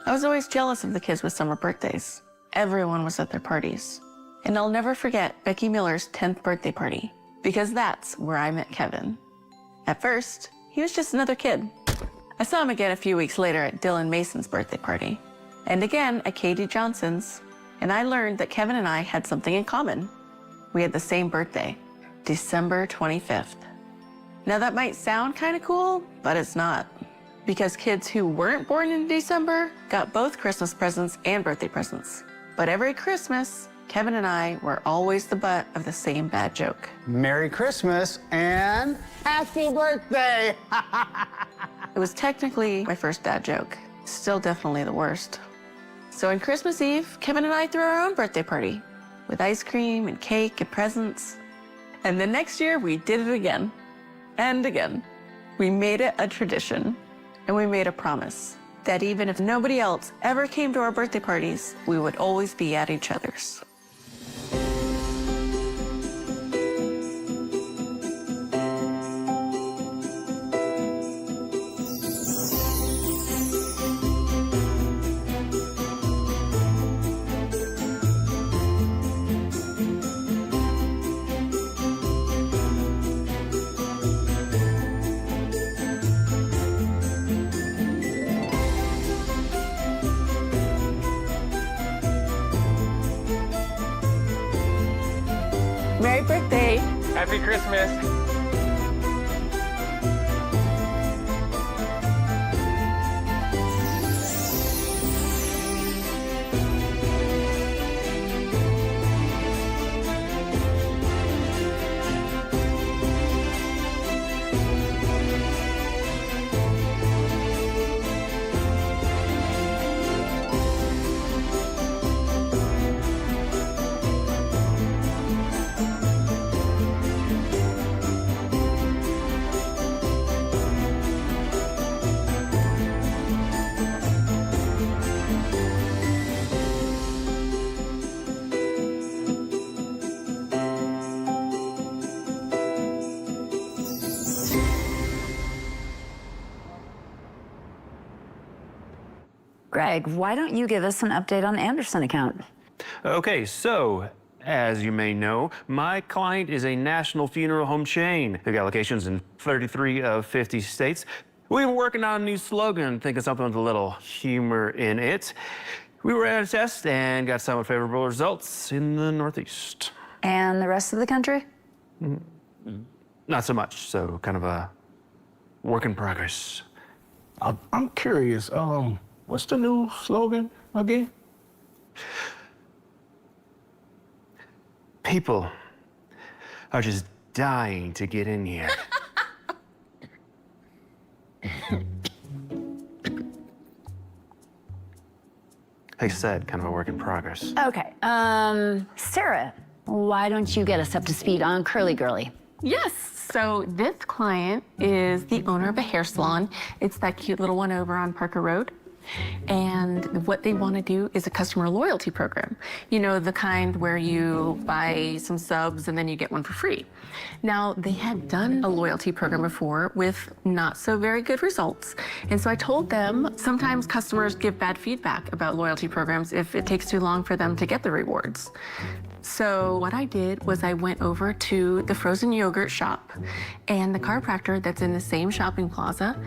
I was always jealous of the kids with summer birthdays. Everyone was at their parties. And I'll never forget Becky Miller's 10th birthday party, because that's where I met Kevin. At first, he was just another kid. I saw him again a few weeks later at Dylan Mason's birthday party, and again at Katie Johnson's, and I learned that Kevin and I had something in common. We had the same birthday, December 25th. Now that might sound kind of cool, but it's not. Because kids who weren't born in December got both Christmas presents and birthday presents. But every Christmas, Kevin and I were always the butt of the same bad joke. Merry Christmas and happy birthday! It was technically my first dad joke. Still definitely the worst. So on Christmas Eve, Kevin and I threw our own birthday party with ice cream and cake and presents. And the next year, we did it again and again. We made it a tradition, and we made a promise that even if nobody else ever came to our birthday parties, we would always be at each other's. Merry birthday. Happy Christmas. Greg, why don't you give us an update on the Anderson account? Okay, so, as you may know, my client is a national funeral home chain. They've got locations in 33 of 50 states. We've been working on a new slogan, thinking something with a little humor in it. We ran a test and got somewhat favorable results in the Northeast. And the rest of the country? Not so much, so kind of a work in progress. I'm curious, what's the new slogan again? People are just dying to get in here. Like I said, kind of a work in progress. Okay, Sarah, why don't you get us up to speed on Curly Girly? Yes, so this client is the owner of a hair salon. It's that cute little one over on Parker Road. And what they want to do is a customer loyalty program. You know, the kind where you buy some subs and then you get one for free. Now, they had done a loyalty program before with not so very good results. And so I told them sometimes customers give bad feedback about loyalty programs if it takes too long for them to get the rewards. So what I did was I went over to the frozen yogurt shop and the chiropractor that's in the same shopping plaza,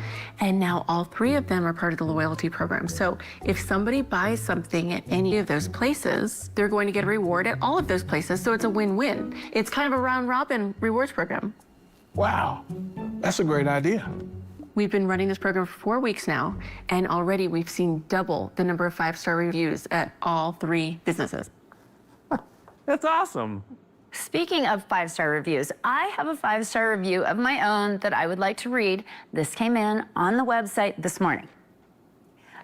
and now all three of them are part of the loyalty program. So if somebody buys something at any of those places, they're going to get a reward at all of those places, so it's a win-win. It's kind of a round-robin rewards program. Wow, that's a great idea. We've been running this program for 4 weeks now, and already we've seen double the number of 5-star reviews at all three businesses. That's awesome. Speaking of 5-star reviews, I have a 5-star review of my own that I would like to read. This came in on the website this morning.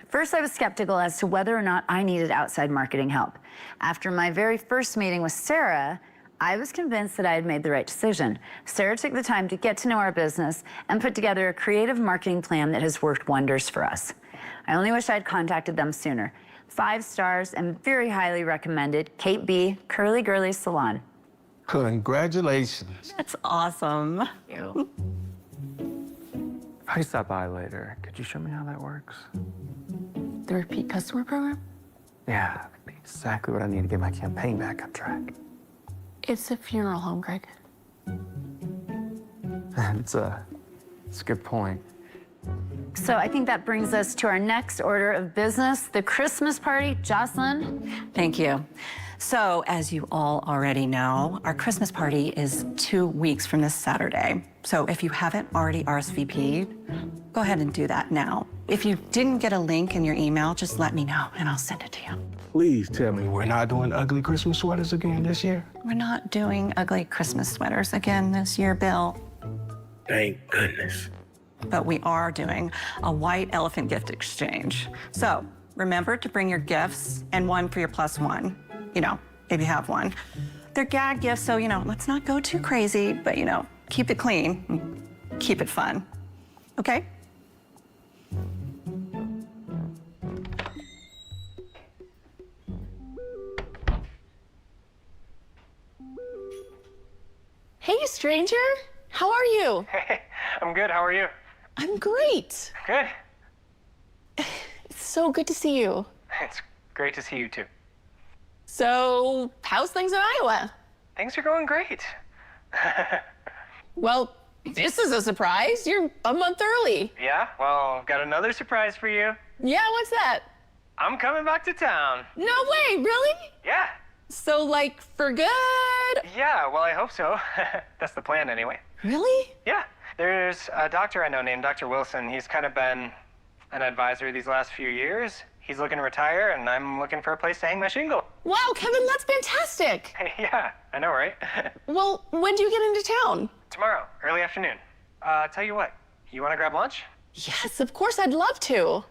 First, I was skeptical as to whether or not I needed outside marketing help. After my very first meeting with Sarah, I was convinced that I had made the right decision. Sarah took the time to get to know our business and put together a creative marketing plan that has worked wonders for us. I only wish I'd contacted them sooner. 5 stars and very highly recommended, Kate B., Curly Girly Salon. Congratulations. That's awesome. Thank you. If I stop by later, could you show me how that works? the repeat customer program? Yeah, exactly what I need to get my campaign back on track. It's a funeral home, Greg. It's a good point. So I think that brings us to our next order of business, the Christmas party. Jocelyn? Thank you. So, as you all already know, our Christmas party is 2 weeks from this Saturday. So if you haven't already RSVP'd, go ahead and do that now. If you didn't get a link in your email, just let me know and I'll send it to you. Please tell me we're not doing ugly Christmas sweaters again this year. We're not doing ugly Christmas sweaters again this year, Bill, Thank goodness. but we are doing a white elephant gift exchange. So remember to bring your gifts and one for your plus one, if you have one. They're gag gifts, so, let's not go too crazy, but, keep it clean, and keep it fun, okay? Hey, stranger. How are you? Hey, I'm good. How are you? I'm great. Good. It's so good to see you. It's great to see you too. So, how's things in Iowa? Things are going great. Well, this is a surprise. You're a month early. Yeah? Well, I've got another surprise for you. Yeah, what's that? I'm coming back to town. No way, really? Yeah. So, like, for good? Yeah, well, I hope so. That's the plan anyway. Really? Yeah. There's a doctor I know named Dr. Wilson. He's kind of been an advisor these last few years. He's looking to retire, and I'm looking for a place to hang my shingle. Wow, Kevin, that's fantastic. Yeah, I know, right? Well, when do you get into town? Tomorrow, early afternoon. Tell you what, you want to grab lunch? Yes, of course, I'd love to.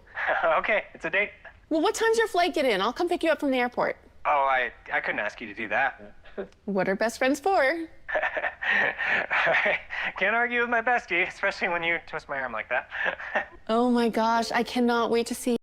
Okay, it's a date. Well, what time's your flight get in? I'll come pick you up from the airport. Oh, I couldn't ask you to do that. What are best friends for? Can't argue with my bestie, especially when you twist my arm like that. Oh my gosh, I cannot wait to see.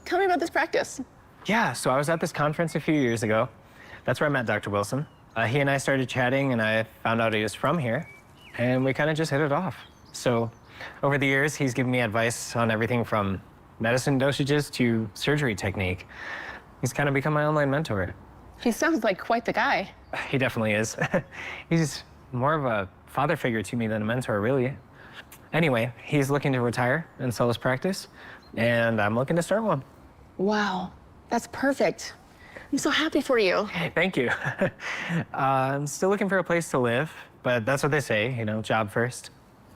Tell me about this practice. Yeah, so I was at this conference a few years ago. That's where I met Dr. Wilson. He and I started chatting, and I found out he was from here, and we kind of just hit it off. So over the years, he's given me advice on everything from medicine dosages to surgery technique. He's kind of become my online mentor. He sounds like quite the guy. He definitely is. He's more of a father figure to me than a mentor, really. Anyway, he's looking to retire and sell his practice, and I'm looking to start one. Wow, that's perfect. I'm so happy for you. Thank you. I'm still looking for a place to live, but that's what they say, job first,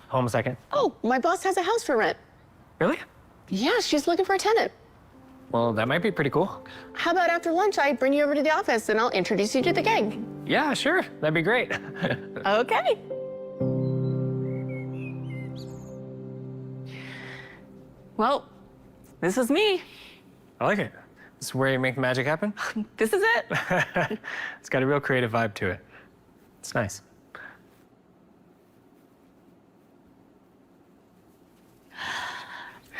home second. Oh, my boss has a house for rent. Really? Yeah, she's looking for a tenant. Well, that might be pretty cool. How about after lunch, I bring you over to the office and I'll introduce you to the gang? Yeah, sure. That'd be great. Okay. Well, this is me. I like it. This is where you make magic happen? This is it. It's got a real creative vibe to it. It's nice.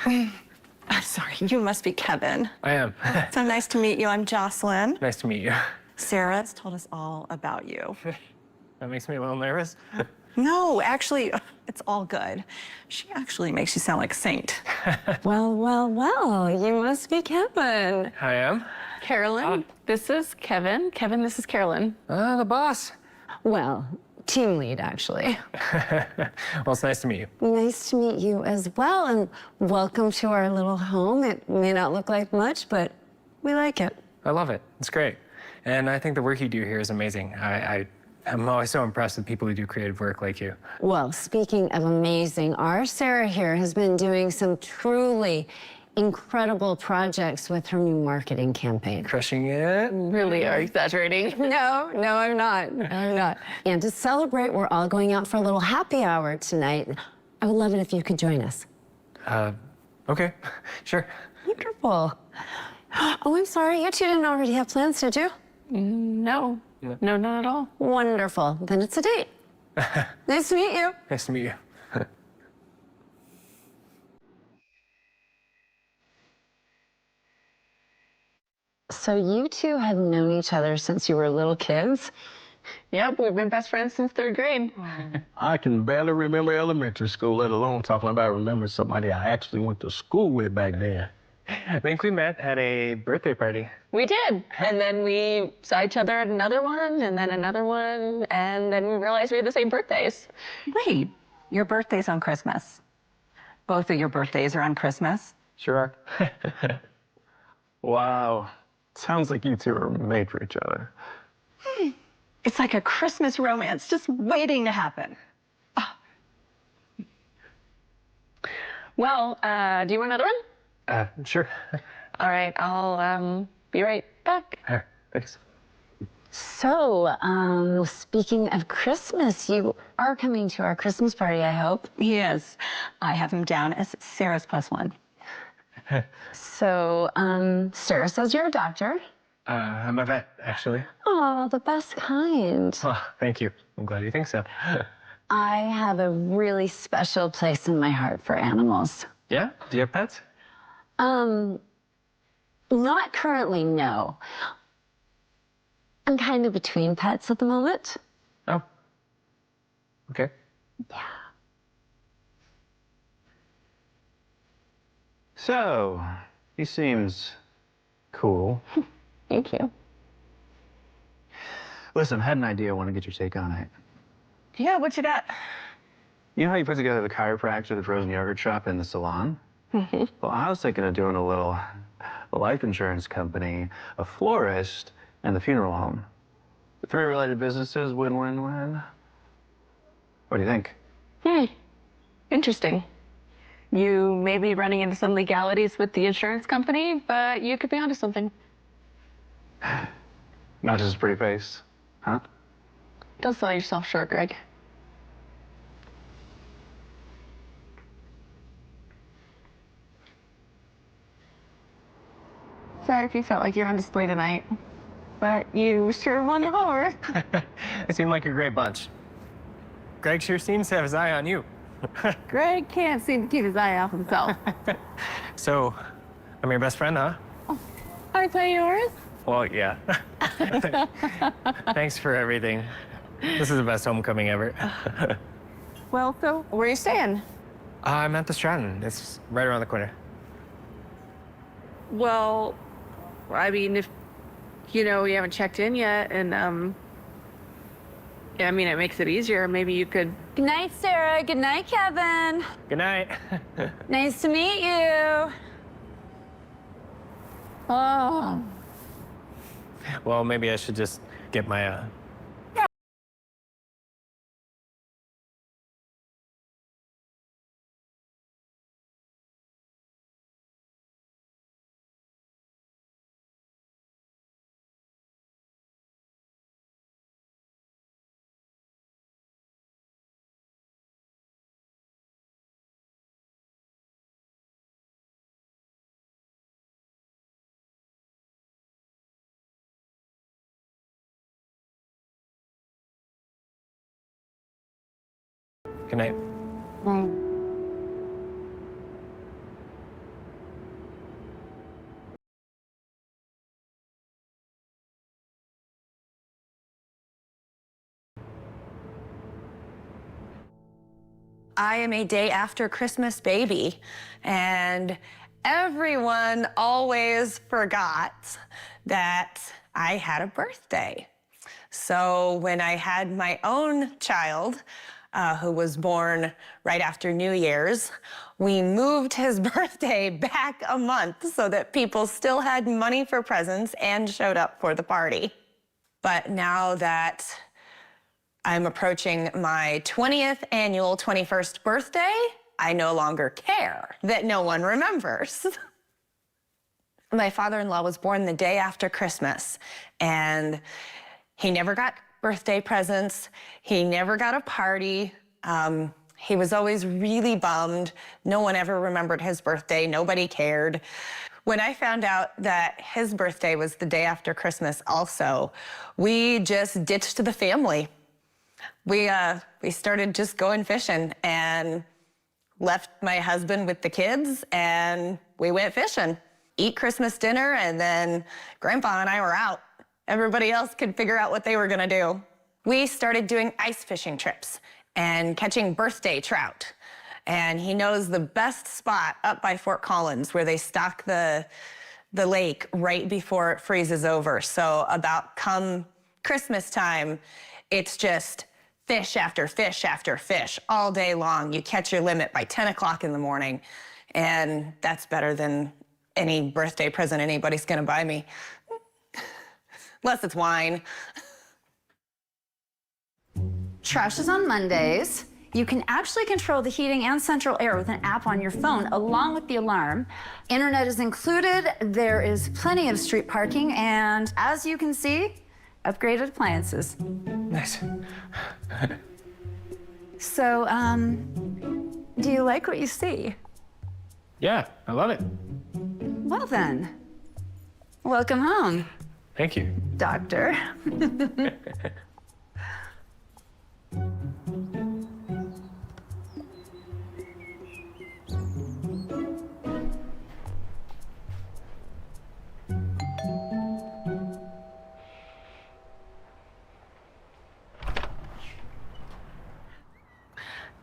I'm sorry, you must be Kevin. I am. So nice to meet you. I'm Jocelyn. Nice to meet you. Sarah's told us all about you. That makes me a little nervous. No, actually, it's all good. She actually makes you sound like a saint. Well, well, well, you must be Kevin. I am. Carolyn, this is Kevin. Kevin, this is Carolyn. The boss. Well, team lead, actually. Well, it's nice to meet you. Nice to meet you as well, and welcome to our little home. It may not look like much, but we like it. I love it. It's great. And I think the work you do here is amazing. I'm always so impressed with people who do creative work like you. Well, speaking of amazing, our Sarah here has been doing some truly incredible projects with her new marketing campaign. Crushing it. Really are exaggerating. No, I'm not. I'm not. And to celebrate, we're all going out for a little happy hour tonight. I would love it if you could join us. Okay, sure. Wonderful. Oh, I'm sorry. You two didn't already have plans, did you? No, no, not at all. Wonderful. Then it's a date. Nice to meet you. Nice to meet you. So you two have known each other since you were little kids? Yep, we've been best friends since 3rd grade. I can barely remember elementary school, let alone talking about remembering somebody I actually went to school with back then. I think we met at a birthday party. We did. And then we saw each other at another one, and then another one, and then we realized we had the same birthdays. Wait, your birthday's on Christmas. Both of your birthdays are on Christmas. Sure are. Wow. Sounds like you two are made for each other. It's like a Christmas romance just waiting to happen. Well, do you want another one? Sure. All right, I'll be right back. Here, thanks. So, speaking of Christmas, you are coming to our Christmas party, I hope. Yes, I have him down as Sarah's +1. So, Sarah says you're a doctor. I'm a vet, actually. Oh, the best kind. Oh, thank you. I'm glad you think so. I have a really special place in my heart for animals. Yeah? Do you have pets? Not currently, no. I'm kind of between pets at the moment. Oh. Okay. So, he seems cool. Thank you. Listen, I had an idea. I want to get your take on it. Yeah, what you got? You know how you put together the chiropractor, the frozen yogurt shop, and the salon? Mm-hmm. Well, I was thinking of doing a little life insurance company, a florist, and the funeral home. The 3 related businesses, win-win-win. What do you think? Interesting. You may be running into some legalities with the insurance company, but you could be onto something. Not just a pretty face, huh? Don't sell yourself short, Greg. Sorry if you felt like you're on display tonight, but you sure won the over. They seem like a great bunch. Greg sure seems to have his eye on you. Greg can't seem to keep his eye off himself. So, I'm your best friend, huh? I play yours? Well, yeah. Thanks for everything. This is the best homecoming ever. Well, so where are you staying? I'm at the Stratton. It's right around the corner. Well, I mean, if you haven't checked in yet, and yeah, I mean, it makes it easier. Maybe you could. Good night, Sarah. Good night, Kevin. Good night. Nice to meet you. Oh. Well, maybe I should just get my Good night. I am a day after Christmas baby, and everyone always forgot that I had a birthday. So when I had my own child, who was born right after New Year's, we moved his birthday back a month so that people still had money for presents and showed up for the party. But now that I'm approaching my 20th annual 21st birthday, I no longer care that no one remembers. My father-in-law was born the day after Christmas, and he never got birthday presents. He never got a party. He was always really bummed. No one ever remembered his birthday. Nobody cared. When I found out that his birthday was the day after Christmas also, we just ditched the family. We started just going fishing and left my husband with the kids, and we went fishing. Eat Christmas dinner, and then Grandpa and I were out. Everybody else could figure out what they were gonna do. We started doing ice fishing trips and catching birthday trout. And he knows the best spot up by Fort Collins where they stock the lake right before it freezes over. So about come Christmas time, it's just fish after fish after fish all day long. You catch your limit by 10 o'clock in the morning, and that's better than any birthday present anybody's gonna buy me. Unless it's wine. Trash is on Mondays. You can actually control the heating and central air with an app on your phone, along with the alarm. Internet is included. There is plenty of street parking, and as you can see, upgraded appliances. Nice. So, do you like what you see? Yeah, I love it. Well then, welcome home, Thank you. Doctor.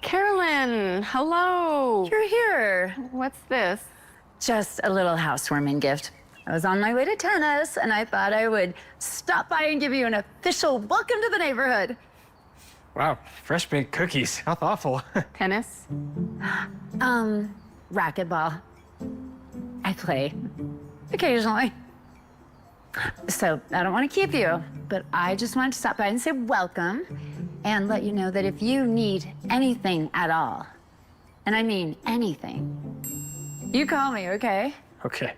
Carolyn, hello. You're here. What's this? Just a little housewarming gift. I was on my way to tennis, and I thought I would stop by and give you an official welcome to the neighborhood. Wow, fresh baked cookies. How thoughtful. Tennis? Racquetball. I play occasionally. So I don't want to keep you, but I just wanted to stop by and say welcome and let you know that if you need anything at all, and I mean anything, you call me, okay? Okay,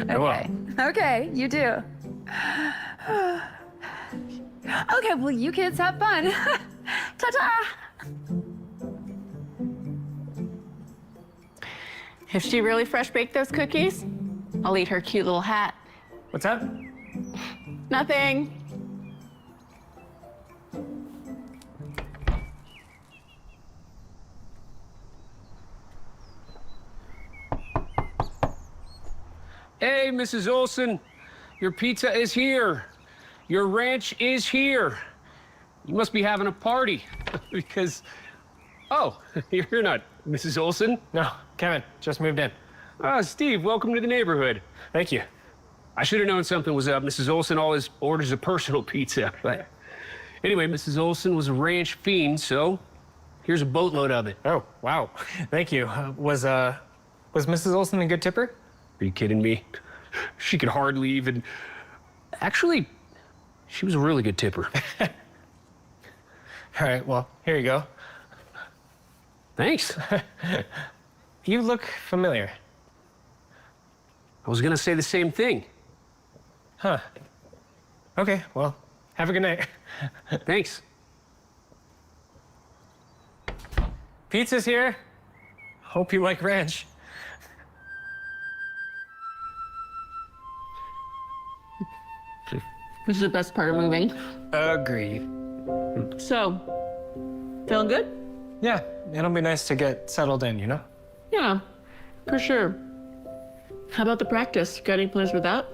I will. Okay, you do. Okay, well, you kids have fun. Ta-ta! If she really fresh baked those cookies, I'll eat her cute little hat. What's up? Nothing. Hey, Mrs. Olson, your pizza is here. Your ranch is here. You must be having a party because, oh, you're not Mrs. Olson. No, Kevin, just moved in. Steve, welcome to the neighborhood. Thank you. I should have known something was up. Mrs. Olson always orders a personal pizza. But anyway, Mrs. Olson was a ranch fiend, so here's a boatload of it. Oh, wow. Thank you. Was Mrs. Olson a good tipper? Are you kidding me? She could hardly even... Actually, she was a really good tipper. All right, well, here you go. Thanks. You look familiar. I was gonna say the same thing. Huh. Okay, well, have a good night. Thanks. Pizza's here. Hope you like ranch. This is the best part of moving. Agreed. So, feeling good? Yeah, it'll be nice to get settled in, you know? Yeah, for sure. How about the practice? Got any plans with that?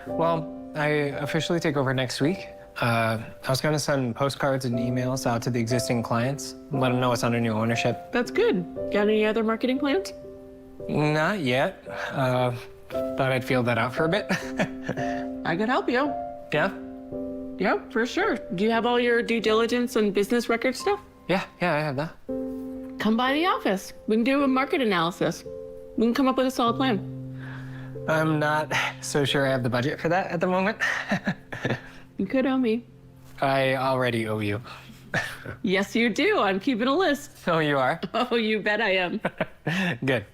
Well, I officially take over next week. I was going to send postcards and emails out to the existing clients, let them know it's under new ownership. That's good. Got any other marketing plans? Not yet. Thought I'd feel that out for a bit. I could help you. Yeah? Yeah, for sure. Do you have all your due diligence and business record stuff? Yeah, I have that. Come by the office. We can do a market analysis. We can come up with a solid plan. I'm not so sure I have the budget for that at the moment. You could owe me. I already owe you. Yes, you do. I'm keeping a list. Oh, you are? Oh, you bet I am. Good.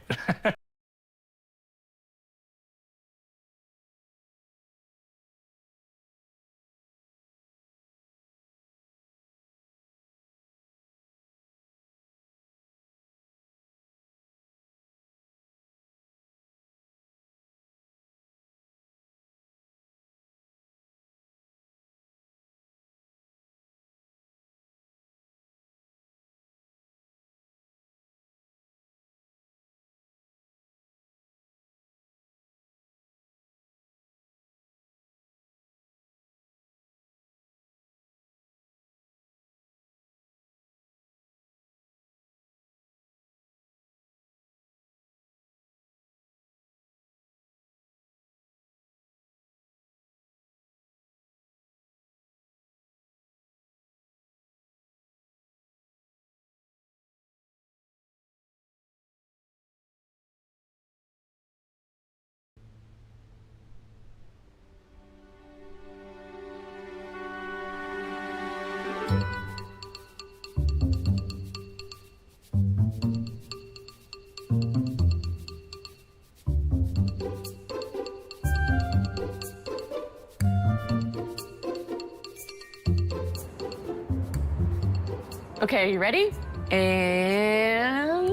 Okay, you ready? And...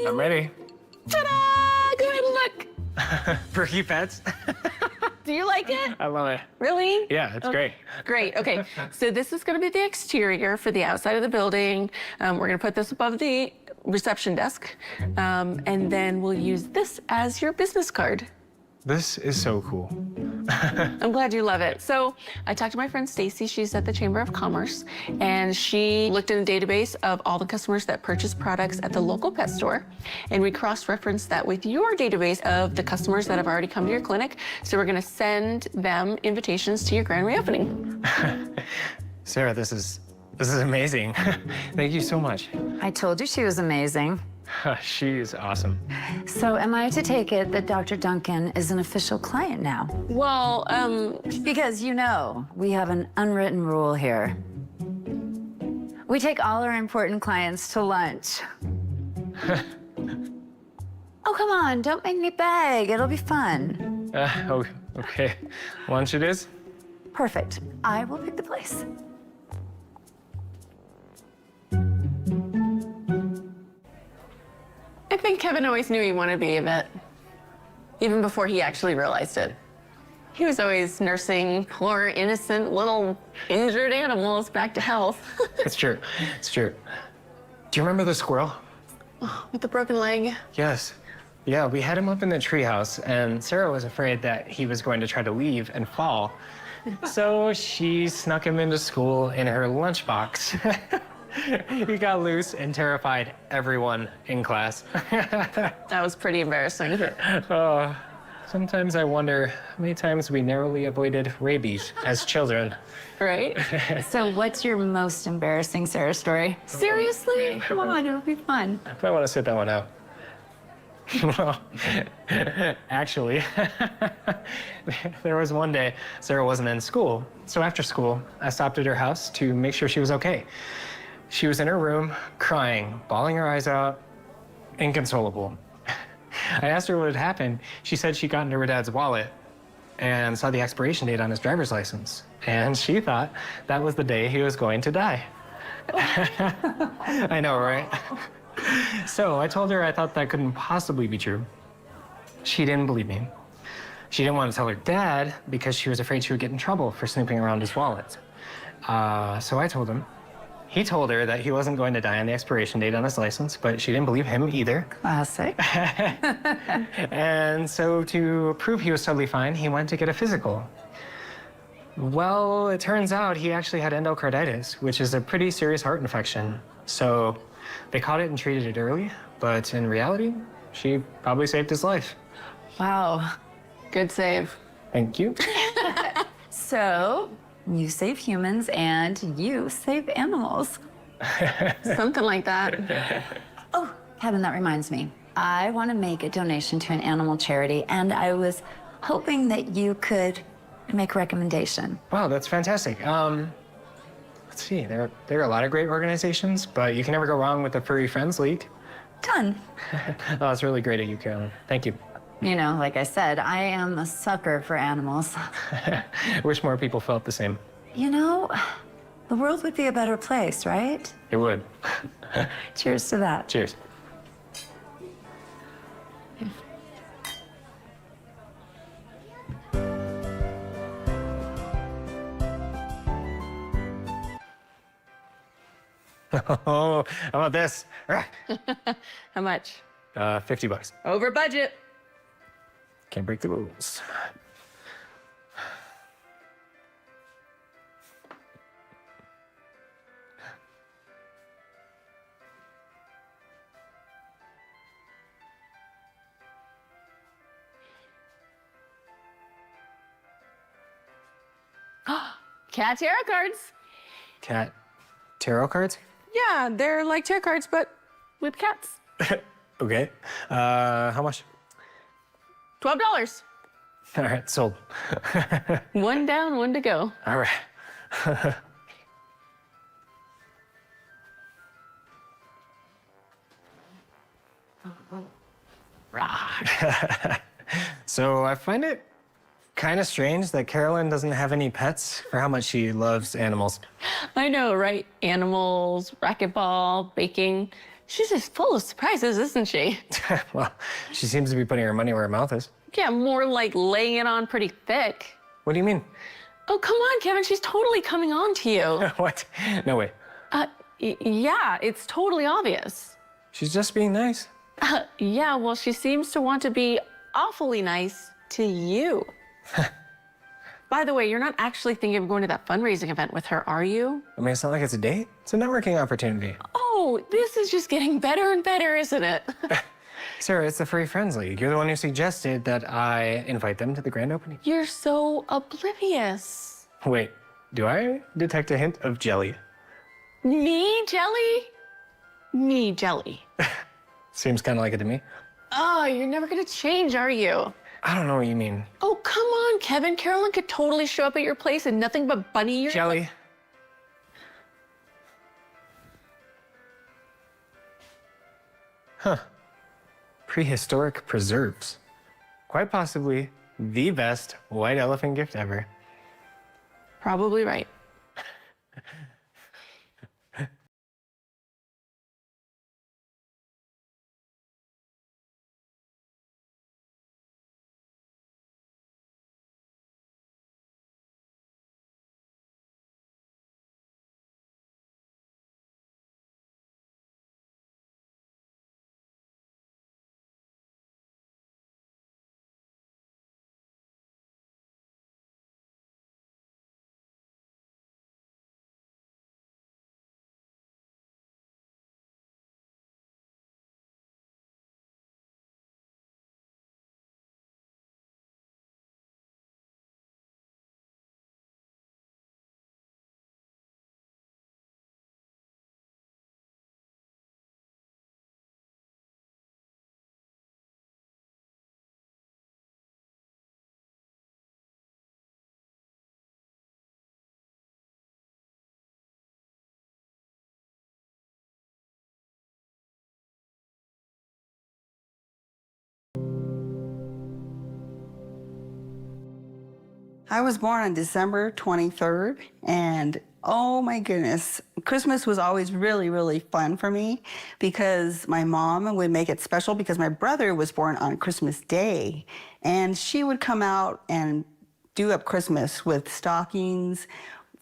I'm ready. Ta-da! Go ahead and look. For keypads? Do you like it? I love it. Really? Yeah, it's great. Great. Okay. So this is going to be the exterior for the outside of the building. We're going to put this above the reception desk. And then we'll use this as your business card. This is so cool. I'm glad you love it. So I talked to my friend Stacy. She's at the Chamber of Commerce, and she looked in the database of all the customers that purchase products at the local pet store, and we cross-referenced that with your database of the customers that have already come to your clinic. So we're going to send them invitations to your grand reopening. Sarah, this is amazing. Thank you so much. I told you she was amazing. She is awesome. So am I to take it that Dr. Duncan is an official client now? Well, Because you know, we have an unwritten rule here. We take all our important clients to lunch. Oh, come on, don't make me beg. It'll be fun. Oh, okay. Lunch it is? Perfect. I will pick the place. I think Kevin always knew he wanted to be a vet, even before he actually realized it. He was always nursing poor, innocent, little injured animals back to health. It's true. It's true. Do you remember the squirrel? With the broken leg. Yes. Yeah, we had him up in the treehouse, and Sarah was afraid that he was going to try to leave and fall. So she snuck him into school in her lunchbox. He got loose and terrified everyone in class. That was pretty embarrassing. Sometimes I wonder how many times we narrowly avoided rabies as children. Right? So what's your most embarrassing Sarah story? Seriously? Come on, it'll be fun. I want to sit that one out. Well, actually, there was one day Sarah wasn't in school. So after school, I stopped at her house to make sure she was okay. She was in her room, crying, bawling her eyes out, inconsolable. I asked her what had happened. She said she got into her dad's wallet and saw the expiration date on his driver's license. And she thought that was the day he was going to die. I know, right? So I told her I thought that couldn't possibly be true. She didn't believe me. She didn't want to tell her dad because she was afraid she would get in trouble for snooping around his wallet. So I told him. He told her that he wasn't going to die on the expiration date on his license, but she didn't believe him either. Classic. And so to prove he was totally fine, he went to get a physical. Well, it turns out he actually had endocarditis, which is a pretty serious heart infection. So they caught it and treated it early, but in reality, she probably saved his life. Wow. Good save. Thank you. So you save humans and you save animals. Something like that. Oh, Kevin, that reminds me. I want to make a donation to an animal charity, and I was hoping that you could make a recommendation. Wow, that's fantastic. Let's see, there are a lot of great organizations, but you can never go wrong with the Furry Friends League. Done. Oh, that's really great of you, Carolyn. Thank you. You know, like I said, I am a sucker for animals. Wish more people felt the same. You know, the world would be a better place, right? It would. Cheers to that. Cheers. Oh, how about this? How much? $50. Over budget. Can't break the rules. Cat tarot cards. Cat tarot cards? Yeah, they're like tarot cards, but with cats. Okay. How much? $12. All right, sold. One down, one to go. All right. So I find it kind of strange that Carolyn doesn't have any pets for how much she loves animals. I know, right? Animals, racquetball, baking. She's just full of surprises, isn't she? Well, she seems to be putting her money where her mouth is. Yeah, more like laying it on pretty thick. What do you mean? Oh, come on, Kevin. She's totally coming on to you. What? No way. Yeah, it's totally obvious. She's just being nice. Yeah, well, she seems to want to be awfully nice to you. By the way, you're not actually thinking of going to that fundraising event with her, are you? I mean, it's not like it's a date. It's a networking opportunity. Oh, this is just getting better and better, isn't it? Sarah, it's the Furry Friends League. You're the one who suggested that I invite them to the grand opening. You're so oblivious. Wait, do I detect a hint of jelly? Me, Jelly? Me, Jelly. Seems kind of like it to me. Oh, you're never gonna change, are you? I don't know what you mean. Oh, come on, Kevin. Carolyn could totally show up at your place and nothing but bunny ears. Jelly. Huh. Prehistoric preserves. Quite possibly the best white elephant gift ever. Probably right. I was born on December 23rd, and oh my goodness, Christmas was always really, really fun for me because my mom would make it special because my brother was born on Christmas Day, and she would come out and do up Christmas with stockings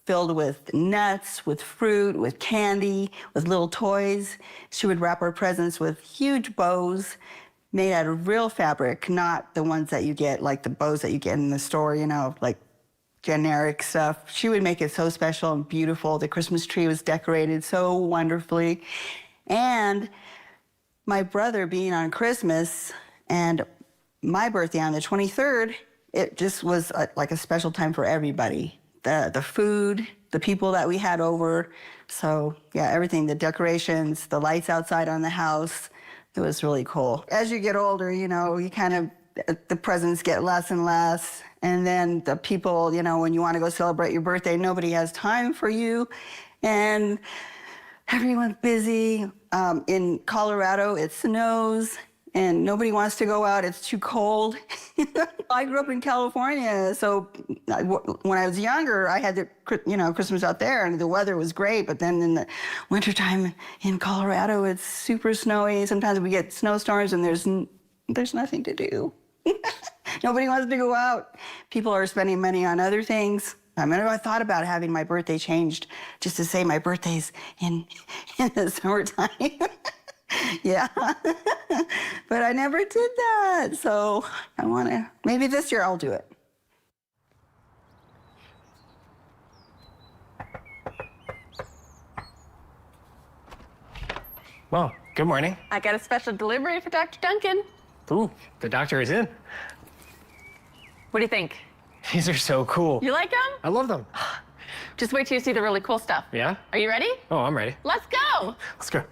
filled with nuts, with fruit, with candy, with little toys. She would wrap her presents with huge bows made out of real fabric, not the ones that you get, like the bows that you get in the store, you know, like generic stuff. She would make it so special and beautiful. The Christmas tree was decorated so wonderfully. And my brother being on Christmas and my birthday on the 23rd, it just was like a special time for everybody. The food, the people that we had over. So yeah, everything, the decorations, the lights outside on the house, it was really cool. As you get older, you know, you kind of, the presents get less and less. And then the people, you know, when you want to go celebrate your birthday, nobody has time for you. And everyone's busy. In Colorado, it snows and nobody wants to go out. It's too cold. I grew up in California, so when I was younger, I had Christmas out there, and the weather was great. But then in the wintertime in Colorado, it's super snowy. Sometimes we get snowstorms, and there's nothing to do. Nobody wants to go out. People are spending money on other things. I thought about having my birthday changed just to say my birthday's in the summertime. Yeah, but I never did that. So I want to, maybe this year I'll do it. Well, good morning. I got a special delivery for Dr. Duncan. Ooh, the doctor is in. What do you think? These are so cool. You like them? I love them. Just wait till you see the really cool stuff. Yeah? Are you ready? Oh, I'm ready. Let's go. Let's go.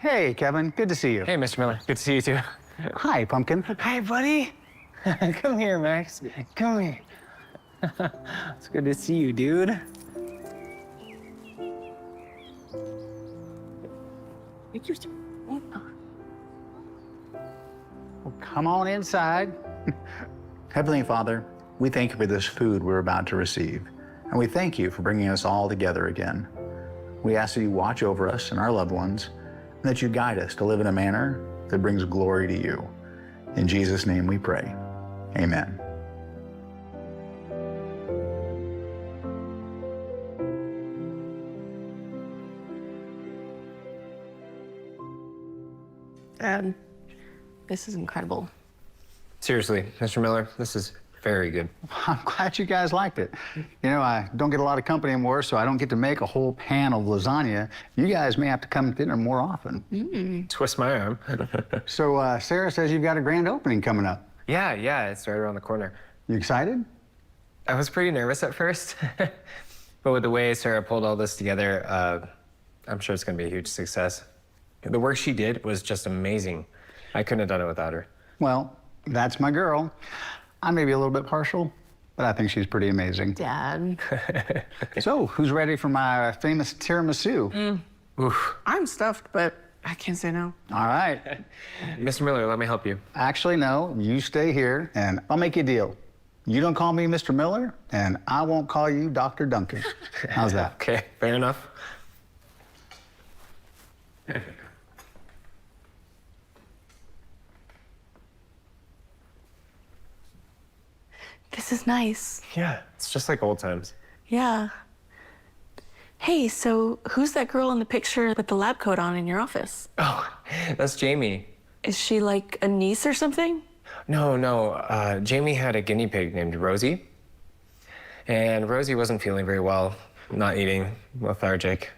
Hey, Kevin. Good to see you. Hey, Mr. Miller. Good to see you, too. Hi, Pumpkin. Hi, buddy. Come here, Max. Come here. It's good to see you, dude. Well, come on inside. Heavenly Father, we thank you for this food we're about to receive, and we thank you for bringing us all together again. We ask that you watch over us and our loved ones, and that you guide us to live in a manner that brings glory to you. In Jesus' name we pray. Amen. Dad, this is incredible. Seriously, Mr. Miller, this is very good. I'm glad you guys liked it. You know, I don't get a lot of company anymore, so I don't get to make a whole pan of lasagna. You guys may have to come to dinner more often. Twist my arm. So Sarah says you've got a grand opening coming up. Yeah, it's right around the corner. You excited? I was pretty nervous at first, but with the way Sarah pulled all this together, I'm sure it's gonna be a huge success. The work she did was just amazing. I couldn't have done it without her. Well, that's my girl. I may be a little bit partial, but I think she's pretty amazing. Dad. So, who's ready for my famous tiramisu? I'm stuffed, but I can't say no. All right. Mr. Miller, let me help you. Actually, no, you stay here, and I'll make you a deal. You don't call me Mr. Miller, and I won't call you Dr. Duncan. How's that? Okay, fair enough. This is nice. Yeah, it's just like old times. Yeah. Hey, so who's that girl in the picture with the lab coat on in your office? Oh, that's Jamie. Is she like a niece or something? No. Jamie had a guinea pig named Rosie. And Rosie wasn't feeling very well, not eating, lethargic.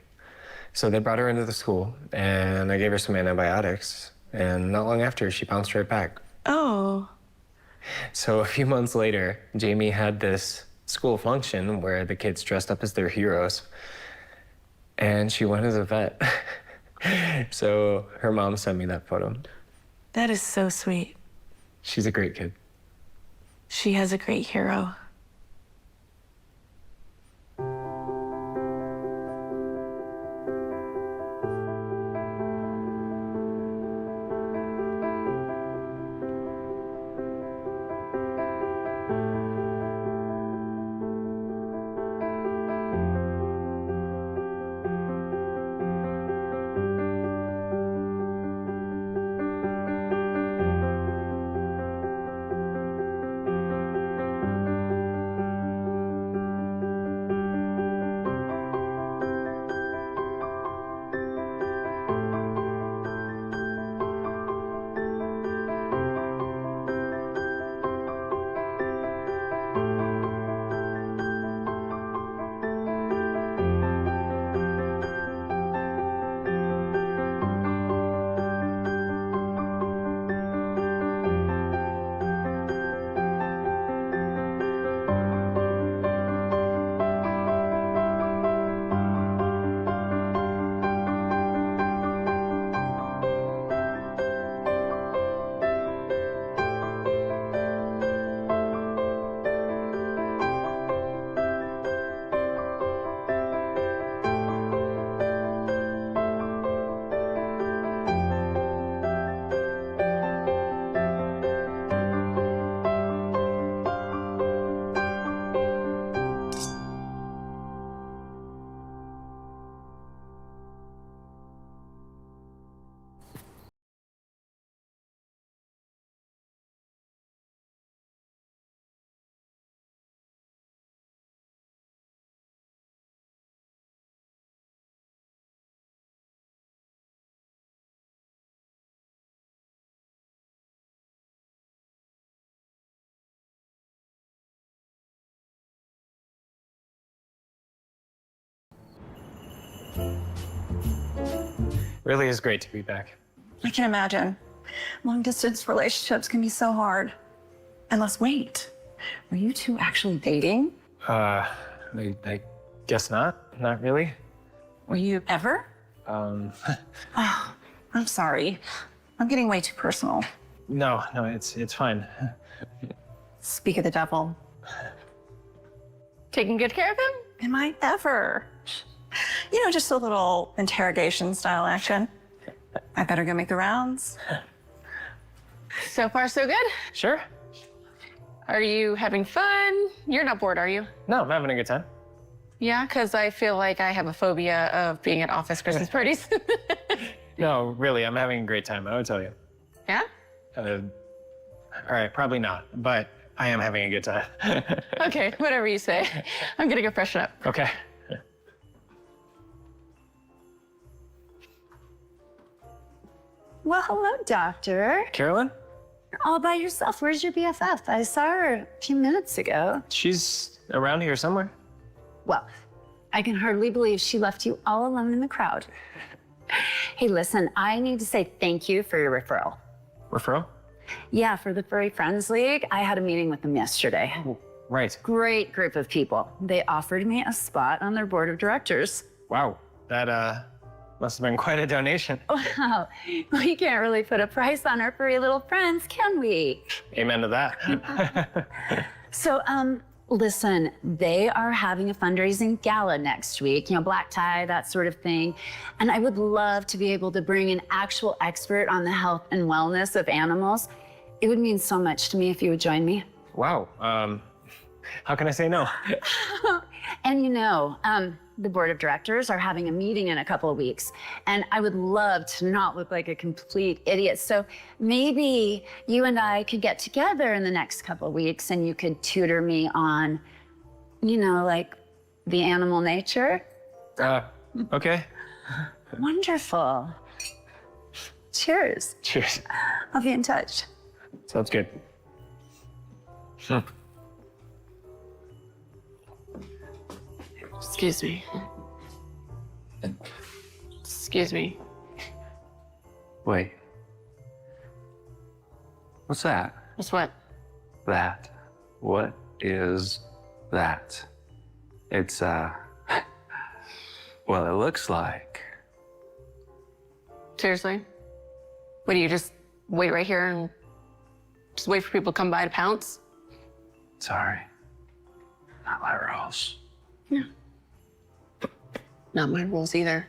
So they brought her into the school, and I gave her some antibiotics. And not long after, she bounced right back. Oh. So a few months later, Jamie had this school function where the kids dressed up as their heroes. And she went to the vet. So her mom sent me that photo. That is so sweet. She's a great kid. She has a great hero. Really is great to be back. I can imagine. Long distance relationships can be so hard. And let's wait. Were you two actually dating? I guess not. Not really. Were you ever? Um, Oh, I'm sorry. I'm getting way too personal. no, it's fine. Speak of the devil. Taking good care of him? Am I ever? You know, just a little interrogation style action. I better go make the rounds. So far, so good? Sure. Are you having fun? You're not bored, are you? No, I'm having a good time. Yeah, because I feel like I have a phobia of being at office Christmas parties. No, really, I'm having a great time, I would tell you. Yeah? All right, probably not, but I am having a good time. Okay, whatever you say. I'm gonna go freshen up. Okay. Well, hello, doctor. Carolyn? You're all by yourself. Where's your BFF? I saw her a few minutes ago. She's around here somewhere. Well, I can hardly believe she left you all alone in the crowd. Hey, listen, I need to say thank you for your referral. Referral? Yeah, for the Furry Friends League, I had a meeting with them yesterday. Oh, right. Great group of people. They offered me a spot on their board of directors. Wow, that must have been quite a donation. Wow, we can't really put a price on our furry little friends, can we? Amen to that. So, listen, they are having a fundraising gala next week, you know, black tie, that sort of thing. And I would love to be able to bring an actual expert on the health and wellness of animals. It would mean so much to me if you would join me. Wow, how can I say no? And you know, the board of directors are having a meeting in a couple of weeks, and I would love to not look like a complete idiot. So maybe you and I could get together in the next couple of weeks and you could tutor me on, you know, like the animal nature. Okay. Wonderful. Cheers. Cheers. I'll be in touch. Sounds good. Excuse me. Excuse me. Wait. What's that? What's what? That. What is that? It's, well, it looks like. Seriously? What do you just wait right here and just wait for people to come by to pounce? Sorry. Not my rules. No. Not my rules either.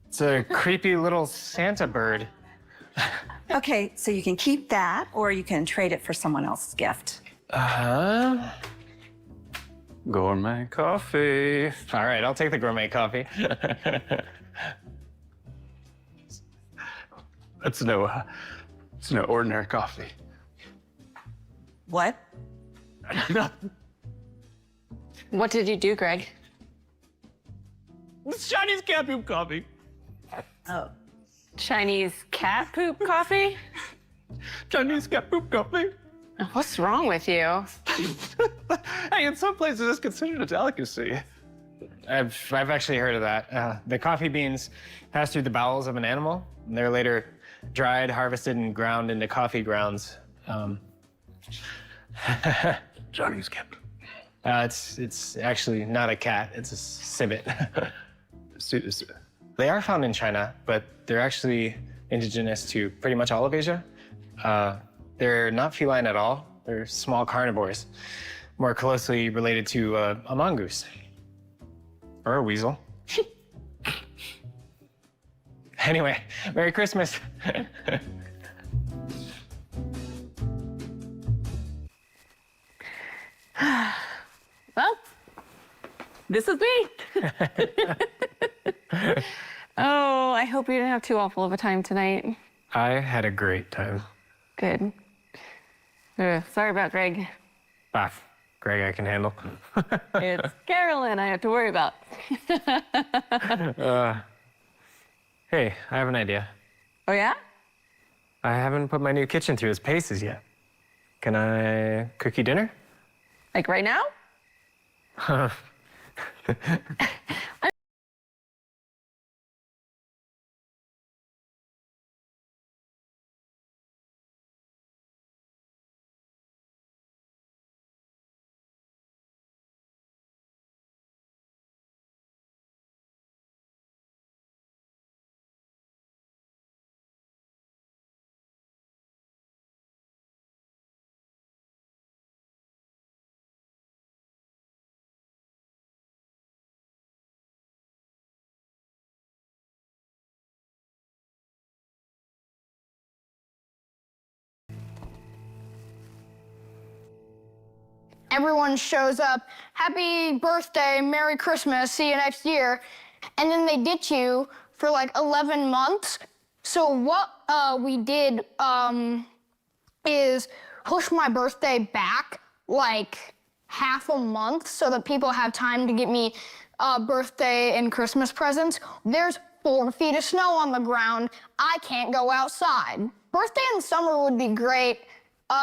It's a creepy little Santa bird. Okay, so you can keep that, or you can trade it for someone else's gift. Gourmet coffee. All right, I'll take the gourmet coffee. It's no ordinary coffee. What? What did you do, Greg? It's Chinese cat poop coffee. Oh. Chinese cat poop coffee? Chinese cat poop coffee. What's wrong with you? Hey, in some places it's considered a delicacy. I've actually heard of that. The coffee beans pass through the bowels of an animal, and they're later dried, harvested, and ground into coffee grounds. Chinese cat. It's actually not a cat, it's a civet. They are found in China, but they're actually indigenous to pretty much all of Asia. They're not feline at all. They're small carnivores, more closely related to a mongoose or a weasel. Anyway, Merry Christmas. Well, this is me. Oh, I hope you didn't have too awful of a time tonight. I had a great time. Good. Sorry about Greg. Greg, I can handle. It's Carolyn I have to worry about. Hey, I have an idea. Oh, yeah? I haven't put my new kitchen through its paces yet. Can I cook you dinner? Like right now? Everyone shows up, happy birthday, Merry Christmas, see you next year. And then they ditch you for like 11 months. So what we did is push my birthday back like half a month so that people have time to get me birthday and Christmas presents. There's 4 feet of snow on the ground. I can't go outside. Birthday in the summer would be great.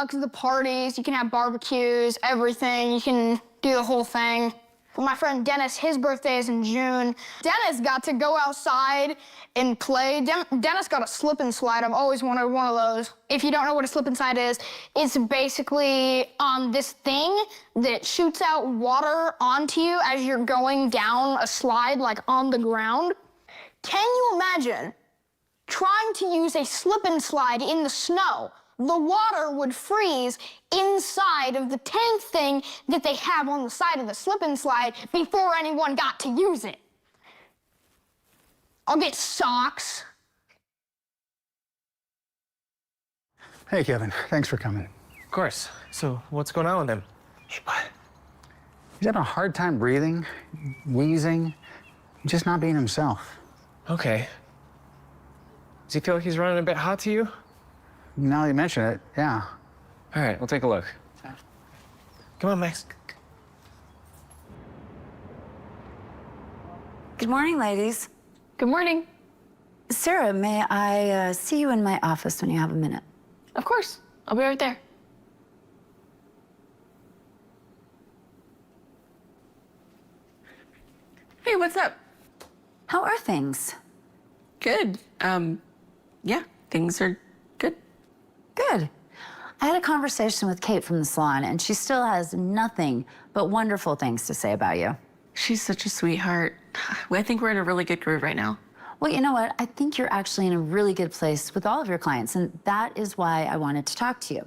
Because the parties, you can have barbecues, everything. You can do the whole thing. My friend Dennis, his birthday is in June. Dennis got to go outside and play. Dennis got a slip and slide. I've always wanted one of those. If you don't know what a slip and slide is, it's basically this thing that shoots out water onto you as you're going down a slide, like on the ground. Can you imagine trying to use a slip and slide in the snow? The water would freeze inside of the tank thing that they have on the side of the slip and slide before anyone got to use it. I'll get socks. Hey, Kevin. Thanks for coming. Of course. So what's going on with him? He's having a hard time breathing, wheezing, just not being himself. Okay. Does he feel like he's running a bit hot to you? Now that you mention it, yeah. All right, we'll take a look. Come on, Max. Good morning, ladies. Good morning. Sarah, may I see you in my office when you have a minute? Of course. I'll be right there. Hey, what's up? How are things? Good. Yeah, things are good. Good. I had a conversation with Kate from the salon, and she still has nothing but wonderful things to say about you. She's such a sweetheart. I think we're in a really good groove right now. Well, you know what? I think you're actually in a really good place with all of your clients, and that is why I wanted to talk to you.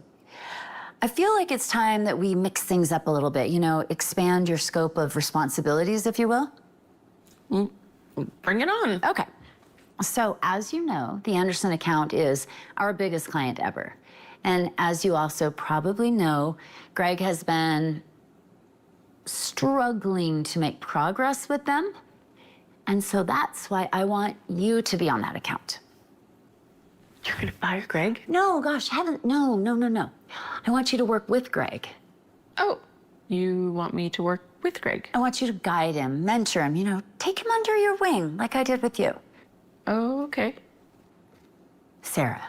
I feel like it's time that we mix things up a little bit, expand your scope of responsibilities, if you will. Bring it on. Okay. So, as you know, the Anderson account is our biggest client ever. And as you also probably know, Greg has been struggling to make progress with them. And so that's why I want you to be on that account. You're gonna fire Greg? No, gosh, no. I want you to work with Greg. Oh, you want me to work with Greg? I want you to guide him, mentor him, take him under your wing like I did with you. Oh, okay. Sarah,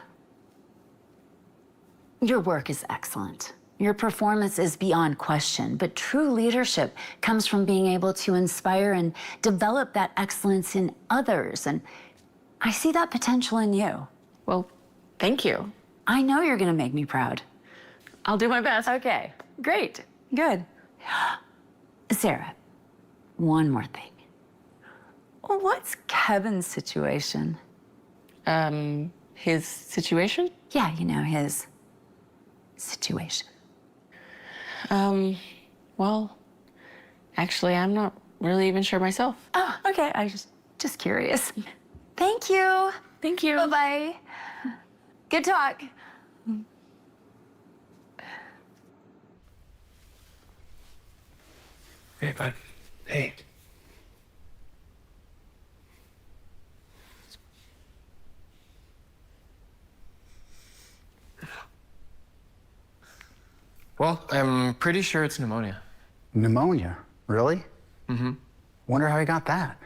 your work is excellent. Your performance is beyond question, but true leadership comes from being able to inspire and develop that excellence in others. And I see that potential in you. Well, thank you. I know you're gonna make me proud. I'll do my best. Okay, great, good. Sarah, one more thing. Well, what's Kevin's situation? His situation? Yeah, his situation. Well, actually, I'm not really even sure myself. Oh, okay, I just curious. Thank you. Thank you. Bye-bye. Good talk. Hey, bud. Hey. Well, I'm pretty sure it's pneumonia. Pneumonia? Really? Mm-hmm. Wonder how he got that.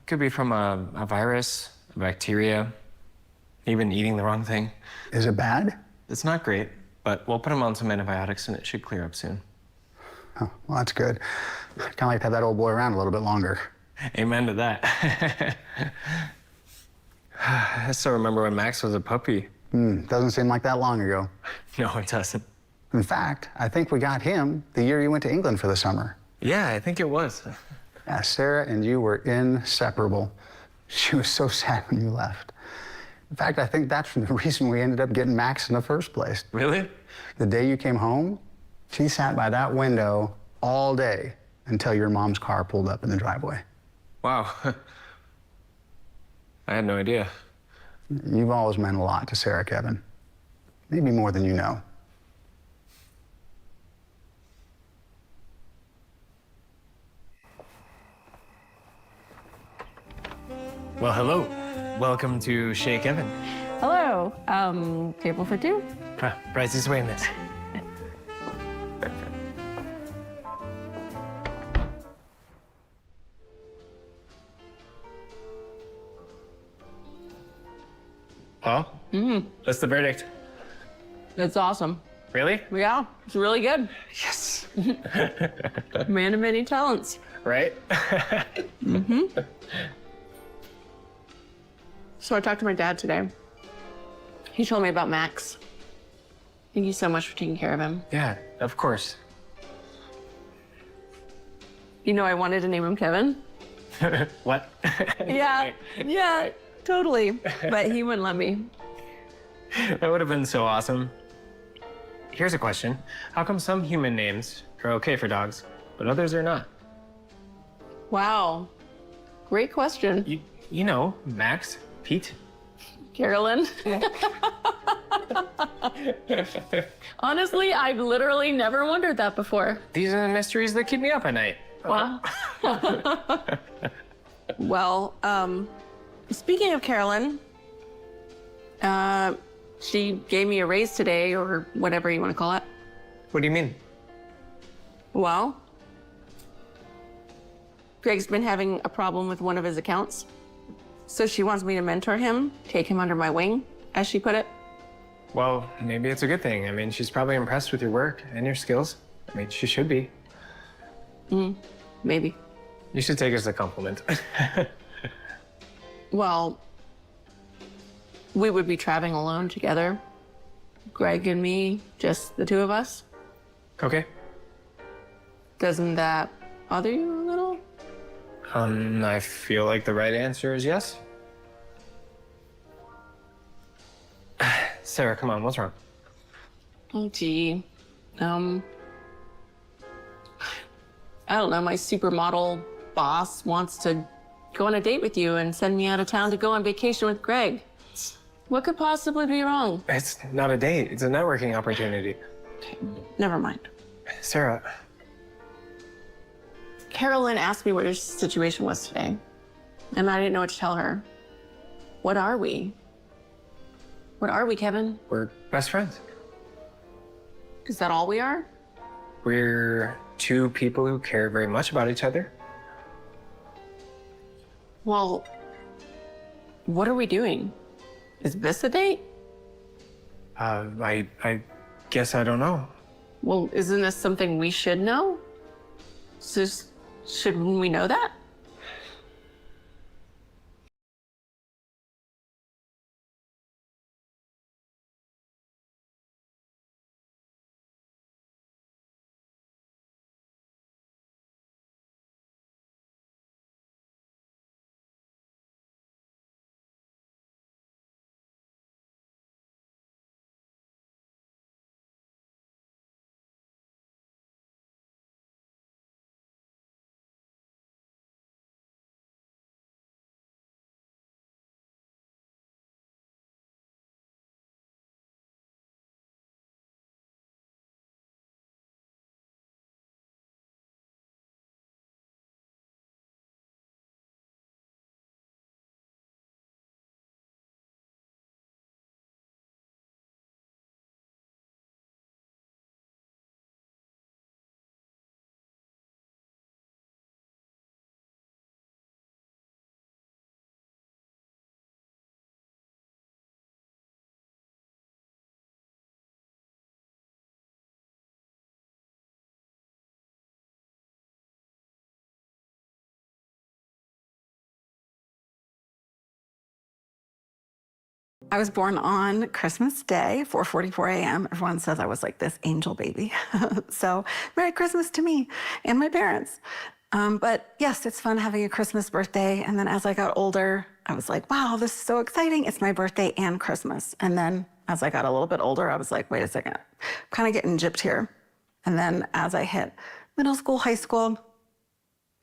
Could be from a virus, a bacteria, even eating the wrong thing. Is it bad? It's not great, but we'll put him on some antibiotics and it should clear up soon. Oh, well, that's good. Kind of like to have that old boy around a little bit longer. Amen to that. I still remember when Max was a puppy. Doesn't seem like that long ago. No, it doesn't. In fact, I think we got him the year you went to England for the summer. Yeah, I think it was. Yeah, Sarah and you were inseparable. She was so sad when you left. In fact, I think that's the reason we ended up getting Max in the first place. Really? The day you came home, she sat by that window all day until your mom's car pulled up in the driveway. Wow. I had no idea. You've always meant a lot to Sarah, Kevin. Maybe more than you know. Well, hello. Welcome to Chez Kevin. Hello. Table for two? Bryce is waiting this. Well, what's the verdict? That's awesome. Really? Yeah, it's really good. Yes. Man of many talents. Right? So I talked to my dad today. He told me about Max. Thank you so much for taking care of him. Yeah, of course. I wanted to name him Kevin. What? Yeah, totally. But he wouldn't let me. That would have been so awesome. Here's a question. How come some human names are okay for dogs, but others are not? Wow. Great question. You know, Max, Pete. Carolyn. Honestly, I've literally never wondered that before. These are the mysteries that keep me up at night. Wow. Well, speaking of Carolyn, She gave me a raise today, or whatever you want to call it. What do you mean? Well, Greg's been having a problem with one of his accounts. So she wants me to mentor him, take him under my wing, as she put it. Well, maybe it's a good thing. I mean, she's probably impressed with your work and your skills. I mean, she should be. Maybe. You should take it as a compliment. Well, we would be traveling alone together. Greg and me, just the two of us. Okay. Doesn't that bother you a little? I feel like the right answer is yes. Sarah, come on, what's wrong? Oh, gee. I don't know, my supermodel boss wants to go on a date with you and send me out of town to go on vacation with Greg. What could possibly be wrong? It's not a date, it's a networking opportunity. Never mind. Sarah. Carolyn asked me what your situation was today, and I didn't know what to tell her. What are we? What are we, Kevin? We're best friends. Is that all we are? We're two people who care very much about each other. Well, what are we doing? Is this a date? I guess I don't know. Well, isn't this something we should know? So, shouldn't we know that? I was born on Christmas Day, 4:44 a.m. Everyone says I was like this angel baby. So Merry Christmas to me and my parents. But yes, it's fun having a Christmas birthday. And then as I got older, I was like, wow, this is so exciting. It's my birthday and Christmas. And then as I got a little bit older, I was like, wait a second, I'm kind of getting gypped here. And then as I hit middle school, high school,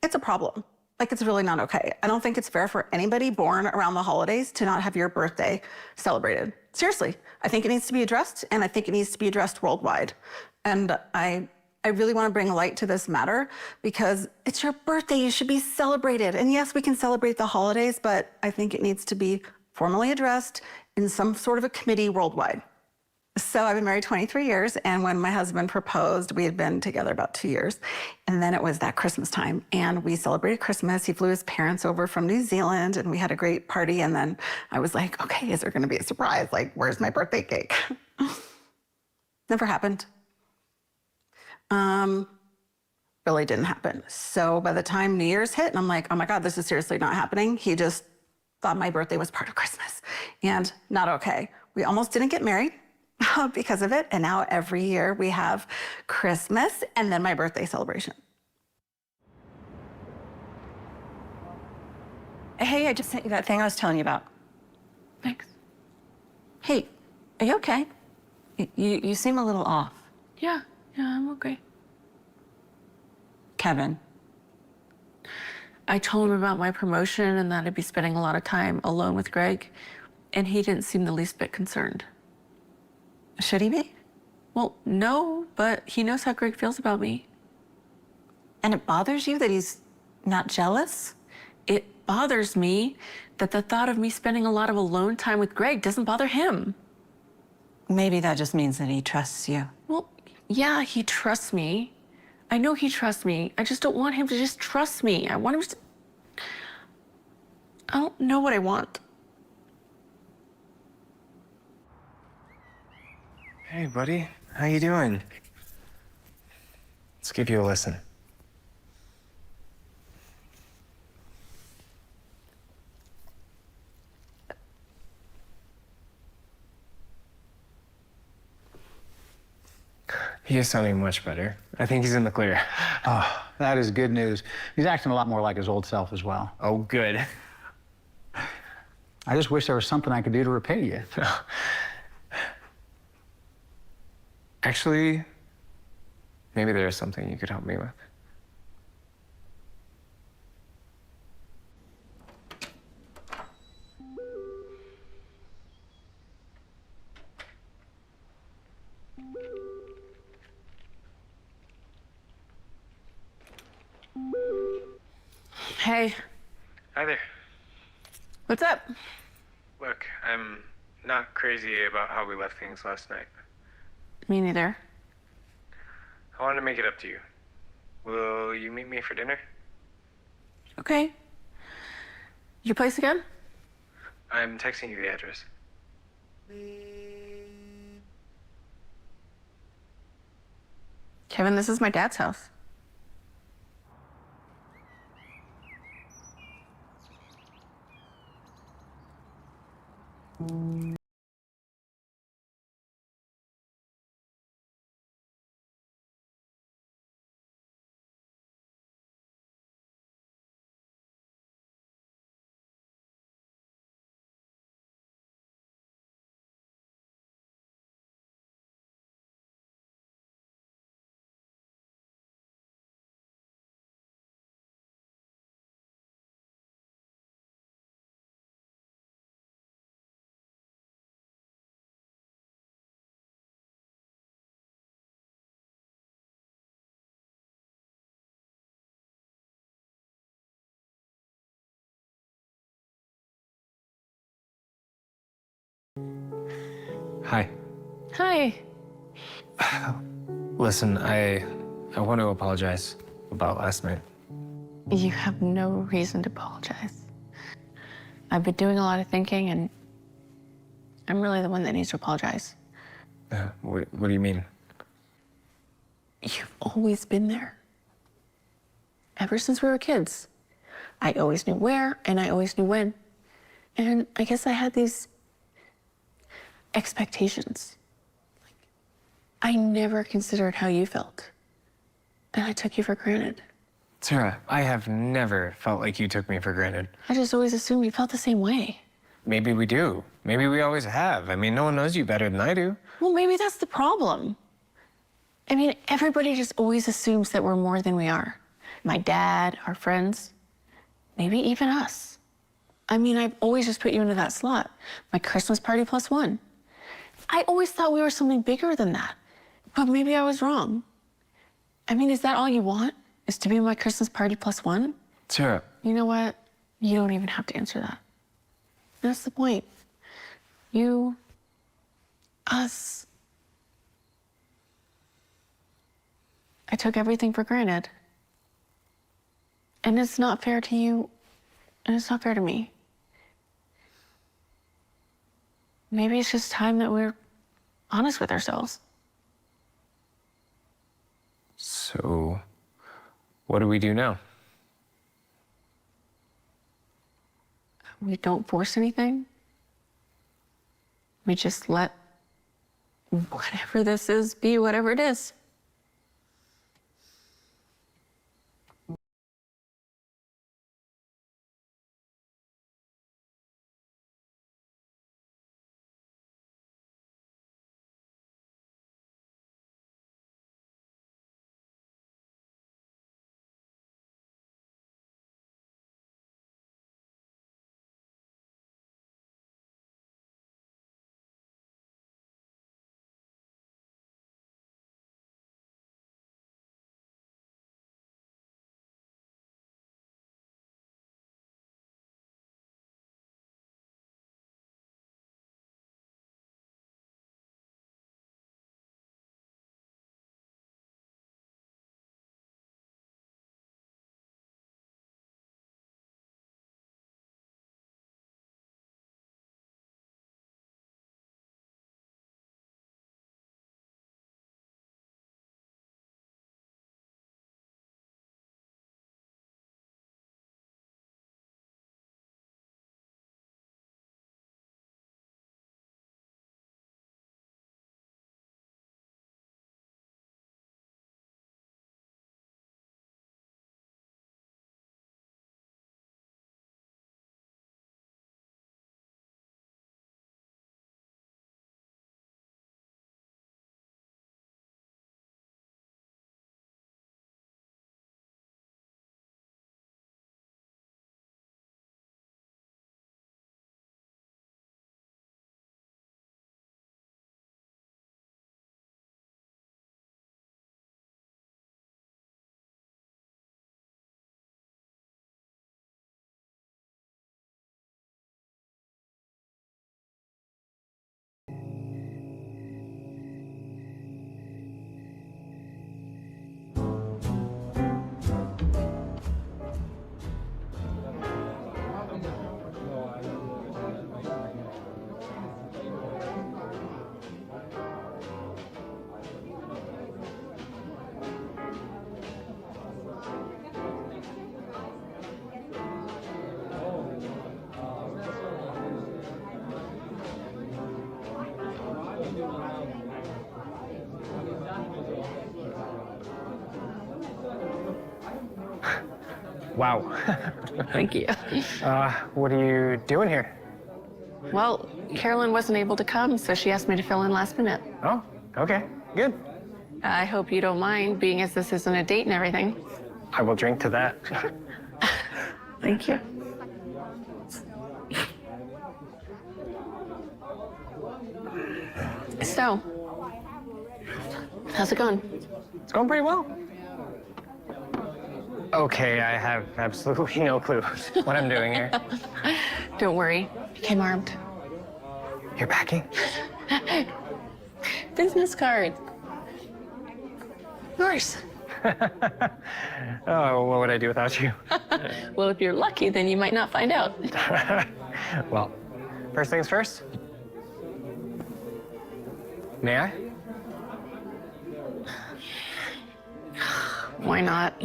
it's a problem. Like, it's really not okay. I don't think it's fair for anybody born around the holidays to not have your birthday celebrated. Seriously, I think it needs to be addressed, and I think it needs to be addressed worldwide. And I really want to bring light to this matter because it's your birthday. You should be celebrated. And yes, we can celebrate the holidays, but I think it needs to be formally addressed in some sort of a committee worldwide. So I've been married 23 years, and when my husband proposed, we had been together about 2 years, and then it was that Christmas time, and we celebrated Christmas. He flew his parents over from New Zealand, and we had a great party, and then I was like, okay, is there gonna be a surprise? Like, where's my birthday cake? Never happened. Really didn't happen. So by the time New Year's hit, and I'm like, oh my God, this is seriously not happening. He just thought my birthday was part of Christmas, and not okay. We almost didn't get married because of it. And now every year we have Christmas and then my birthday celebration. Hey, I just sent you that thing I was telling you about. Thanks. Hey, are you okay? You seem a little off. Yeah, I'm okay. Kevin. I told him about my promotion and that I'd be spending a lot of time alone with Greg, and he didn't seem the least bit concerned. Should he be? Well, no, but he knows how Greg feels about me. And it bothers you that he's not jealous? It bothers me that the thought of me spending a lot of alone time with Greg doesn't bother him. Maybe that just means that he trusts you. Well, yeah, he trusts me. I know he trusts me. I just don't want him to just trust me. I want him to... I don't know what I want. Hey, buddy. How you doing? Let's give you a listen. He is sounding much better. I think he's in the clear. Oh, that is good news. He's acting a lot more like his old self as well. Oh, good. I just wish there was something I could do to repay you. Actually, maybe there is something you could help me with. Hey, Hi there. what's up? Look, I'm not crazy about how we left things last night. Me neither. I wanted to make it up to you. Will you meet me for dinner? Okay. Your place again? I'm texting you the address. Kevin, this is my dad's house. Hi. Hi. Listen, I want to apologize about last night. You have no reason to apologize. I've been doing a lot of thinking, and I'm really the one that needs to apologize. What do you mean? You've always been there. Ever since we were kids. I always knew where, and I always knew when. And I guess I had these expectations. I never considered how you felt. And I took you for granted. Sarah, I have never felt like you took me for granted. I just always assumed you felt the same way. Maybe we do. Maybe we always have. I mean, no one knows you better than I do. Well, maybe that's the problem. I mean, everybody just always assumes that we're more than we are. My dad, our friends, maybe even us. I mean, I've always just put you into that slot. My Christmas party plus one. I always thought we were something bigger than that. But maybe I was wrong. I mean, is that all you want? Is to be my Christmas party plus one? Sarah. You know what? You don't even have to answer that. That's the point. You, us. I took everything for granted. And it's not fair to you, and it's not fair to me. Maybe it's just time that we're honest with ourselves. So, what do we do now? We don't force anything. We just let whatever this is be whatever it is. Wow. Thank you. What are you doing here? Well, Carolyn wasn't able to come, so she asked me to fill in last minute. Oh, okay, good. I hope you don't mind, being as this isn't a date and everything. I will drink to that. Thank you. So, how's it going? It's going pretty well. Okay, I have absolutely no clue what I'm doing here. Don't worry, you came armed. You're packing? Business card. Yours. Oh, what would I do without you? Well, if you're lucky, then you might not find out. Well, first things first. May I? Why not?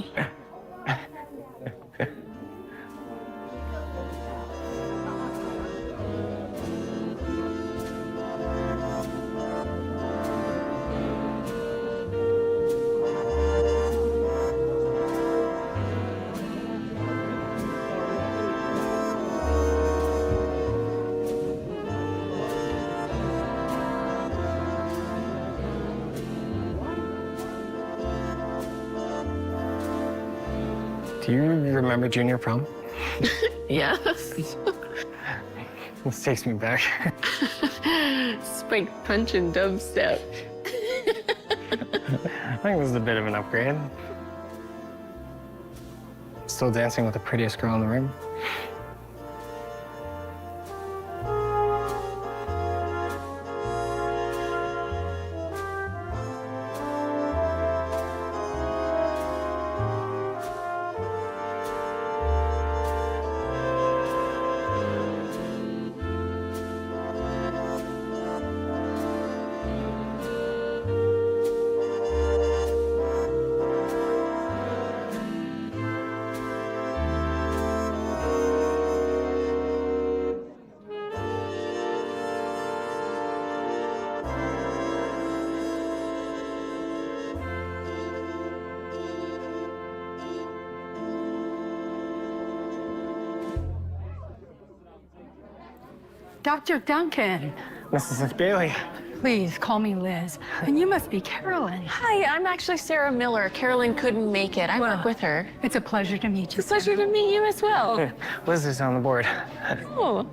Do you remember junior prom? Yes. This takes me back. Spike punch and dubstep. I think this is a bit of an upgrade. Still dancing with the prettiest girl in the room. Dr. Duncan, Mrs. Bailey. please call me Liz. And you must be Carolyn. Hi, I'm actually Sarah Miller. Carolyn couldn't make it. I work with her. It's a pleasure to meet you. It's a pleasure to meet you as well. Liz is on the board. Oh.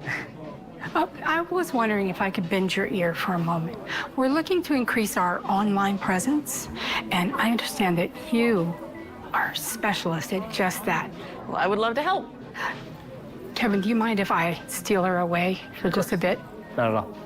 I was wondering if I could bend your ear for a moment. We're looking to increase our online presence, and I understand that you are a specialist at just that. Well, I would love to help. Kevin, do you mind if I steal her away for just a bit? Not at all.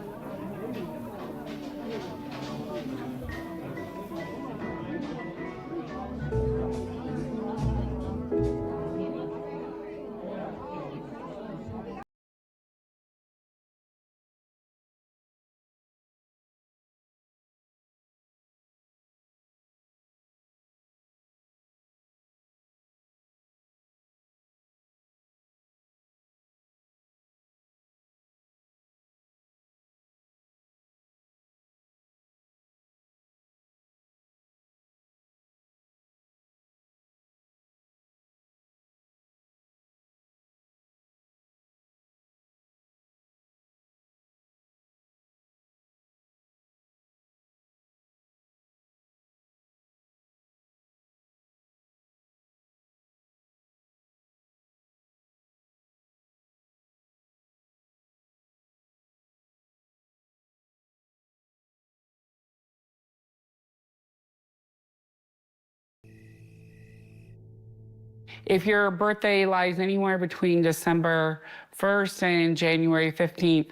If your birthday lies anywhere between December 1st and January 15th,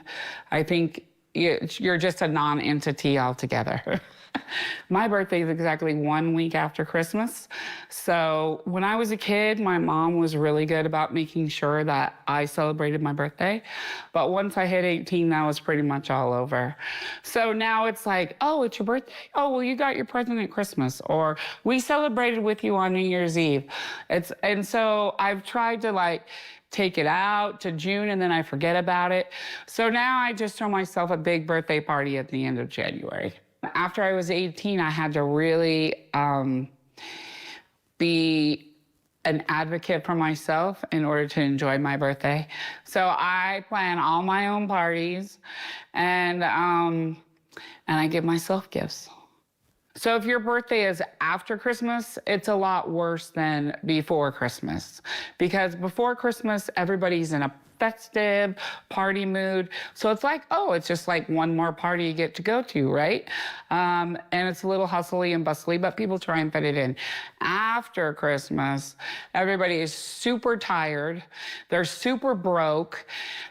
I think you're just a non-entity altogether. My birthday is exactly 1 week after Christmas. So when I was a kid, my mom was really good about making sure that I celebrated my birthday. But once I hit 18, that was pretty much all over. So now it's like, oh, it's your birthday. Oh, well, you got your present at Christmas. Or we celebrated with you on New Year's Eve. And so I've tried to take it out to June and then I forget about it. So now I just throw myself a big birthday party at the end of January. After I was 18, I had to really be an advocate for myself in order to enjoy my birthday. So I plan all my own parties, and I give myself gifts. So if your birthday is after Christmas, it's a lot worse than before Christmas, because before Christmas, everybody's in a festive party mood. So it's like, oh, it's just like one more party you get to go to, right? And it's a little hustly and bustly, but people try and fit it in. After Christmas, everybody is super tired. They're super broke.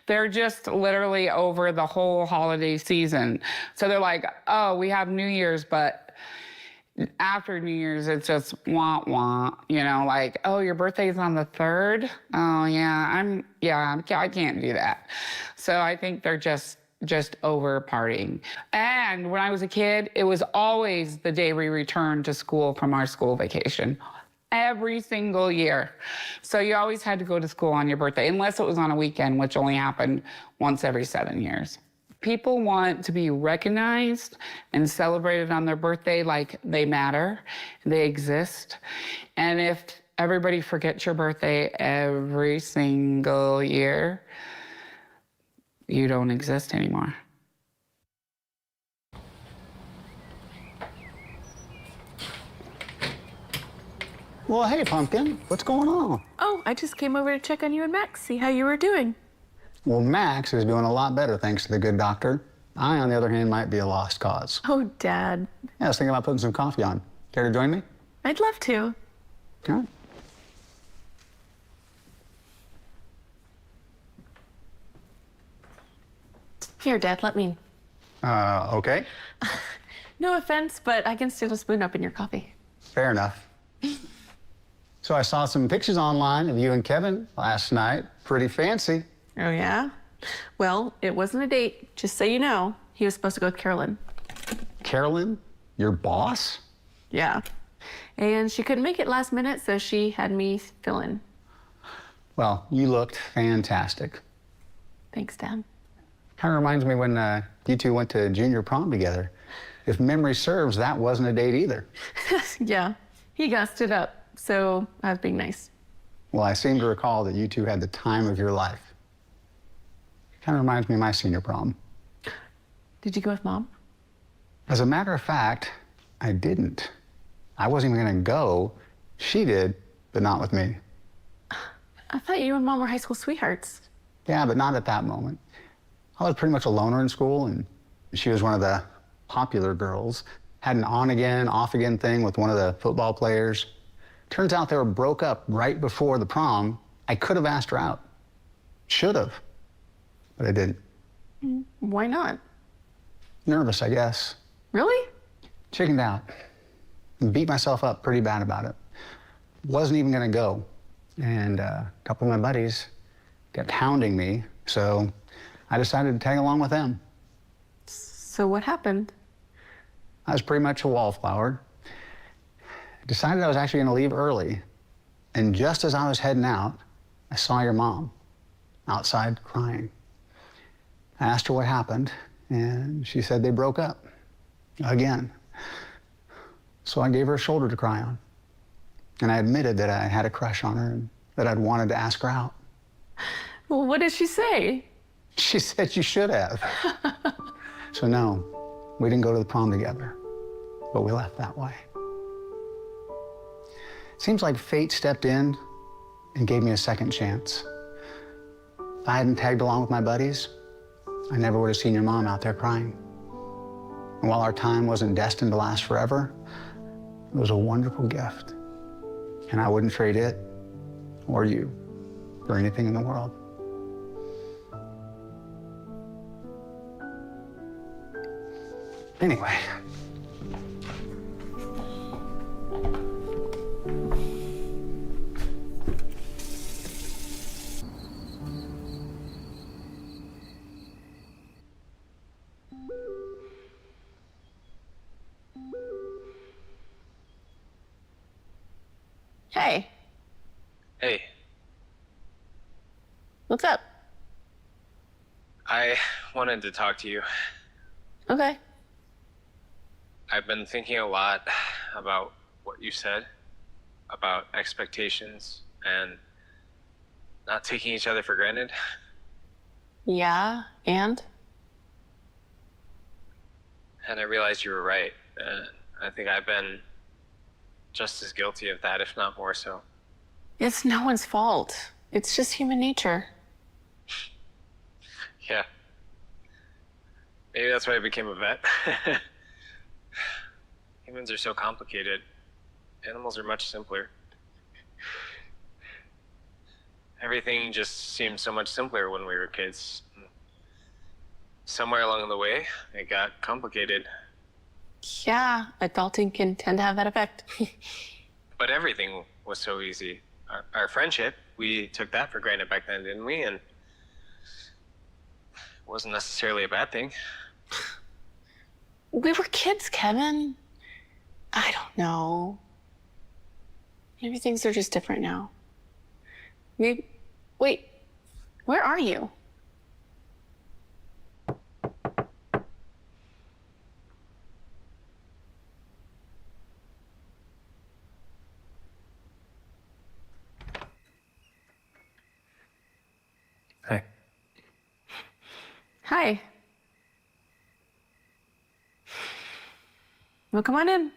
They're just literally over the whole holiday season. So they're like, oh, we have New Year's, but after New Year's, it's just wah wah, you know, like, oh, your birthday's on the 3rd? Oh, I can't do that. So I think they're just over partying. And when I was a kid, it was always the day we returned to school from our school vacation. Every single year. So you always had to go to school on your birthday, unless it was on a weekend, which only happened once every 7 years. People want to be recognized and celebrated on their birthday like they matter, they exist. And if everybody forgets your birthday every single year, you don't exist anymore. Well, hey, Pumpkin, what's going on? Oh, I just came over to check on you and Max, see how you were doing. Well, Max is doing a lot better thanks to the good doctor. I, on the other hand, might be a lost cause. Oh, Dad. Yeah, I was thinking about putting some coffee on. Care to join me? I'd love to. All right. Here, Dad, let me. Okay. No offense, but I can stick a spoon up in your coffee. Fair enough. So I saw some pictures online of you and Kevin last night. Pretty fancy. Oh, yeah? Well, it wasn't a date, just so you know. He was supposed to go with Carolyn. Carolyn? Your boss? Yeah. And she couldn't make it last minute, so she had me fill in. Well, you looked fantastic. Thanks, Dad. Kind of reminds me when you two went to junior prom together. If memory serves, that wasn't a date either. Yeah, he gassed it up, so I was being nice. Well, I seem to recall that you two had the time of your life. Kind of reminds me of my senior prom. Did you go with Mom? As a matter of fact, I didn't. I wasn't even gonna go. She did, but not with me. I thought you and Mom were high school sweethearts. Yeah, but not at that moment. I was pretty much a loner in school, and she was one of the popular girls. Had an on-again, off-again thing with one of the football players. Turns out they were broke up right before the prom. I could have asked her out. Should have, but I didn't. Why not? Nervous, I guess. Really? Chickened out. Beat myself up pretty bad about it. Wasn't even gonna go. And a couple of my buddies kept hounding me, so I decided to tag along with them. So what happened? I was pretty much a wallflower. Decided I was actually gonna leave early. And just as I was heading out, I saw your mom outside crying. I asked her what happened, and she said they broke up again. So I gave her a shoulder to cry on. And I admitted that I had a crush on her and that I'd wanted to ask her out. Well, what did she say? She said you should have. So no, we didn't go to the prom together, but we left that way. Seems like fate stepped in and gave me a second chance. If I hadn't tagged along with my buddies, I never would have seen your mom out there crying. And while our time wasn't destined to last forever, it was a wonderful gift. And I wouldn't trade it or you for anything in the world. Anyway. Hey. Hey, What's up? I wanted to talk to you. Okay. I've been thinking a lot about what you said, about expectations, and not taking each other for granted. Yeah, and? And I realized you were right. I think I've been just as guilty of that, if not more so. It's no one's fault. It's just human nature. Yeah. Maybe that's why I became a vet. Humans are so complicated. Animals are much simpler. Everything just seemed so much simpler when we were kids. Somewhere along the way, it got complicated. Yeah, adulting can tend to have that effect. But everything was so easy. Our friendship, we took that for granted back then, didn't we? And it wasn't necessarily a bad thing. We were kids, Kevin. I don't know. Maybe things are just different now. Maybe. Wait, where are you? Hi. Hi. Well, come on in.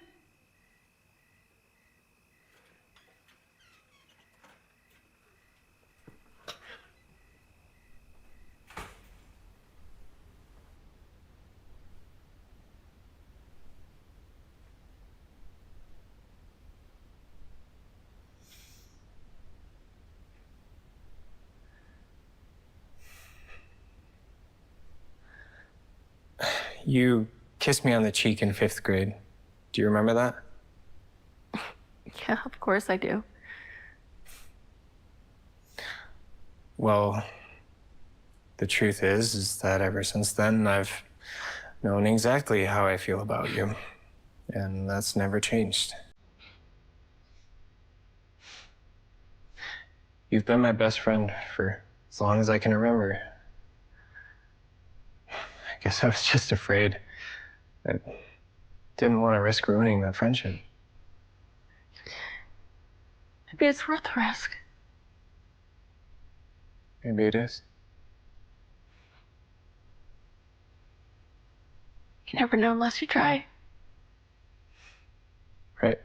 You kissed me on the cheek in 5th grade. Do you remember that? Yeah, of course I do. Well, the truth is that ever since then, I've known exactly how I feel about you. And that's never changed. You've been my best friend for as long as I can remember. I guess I was just afraid. I didn't want to risk ruining that friendship. Maybe it's worth the risk. Maybe it is. You never know unless you try. Right.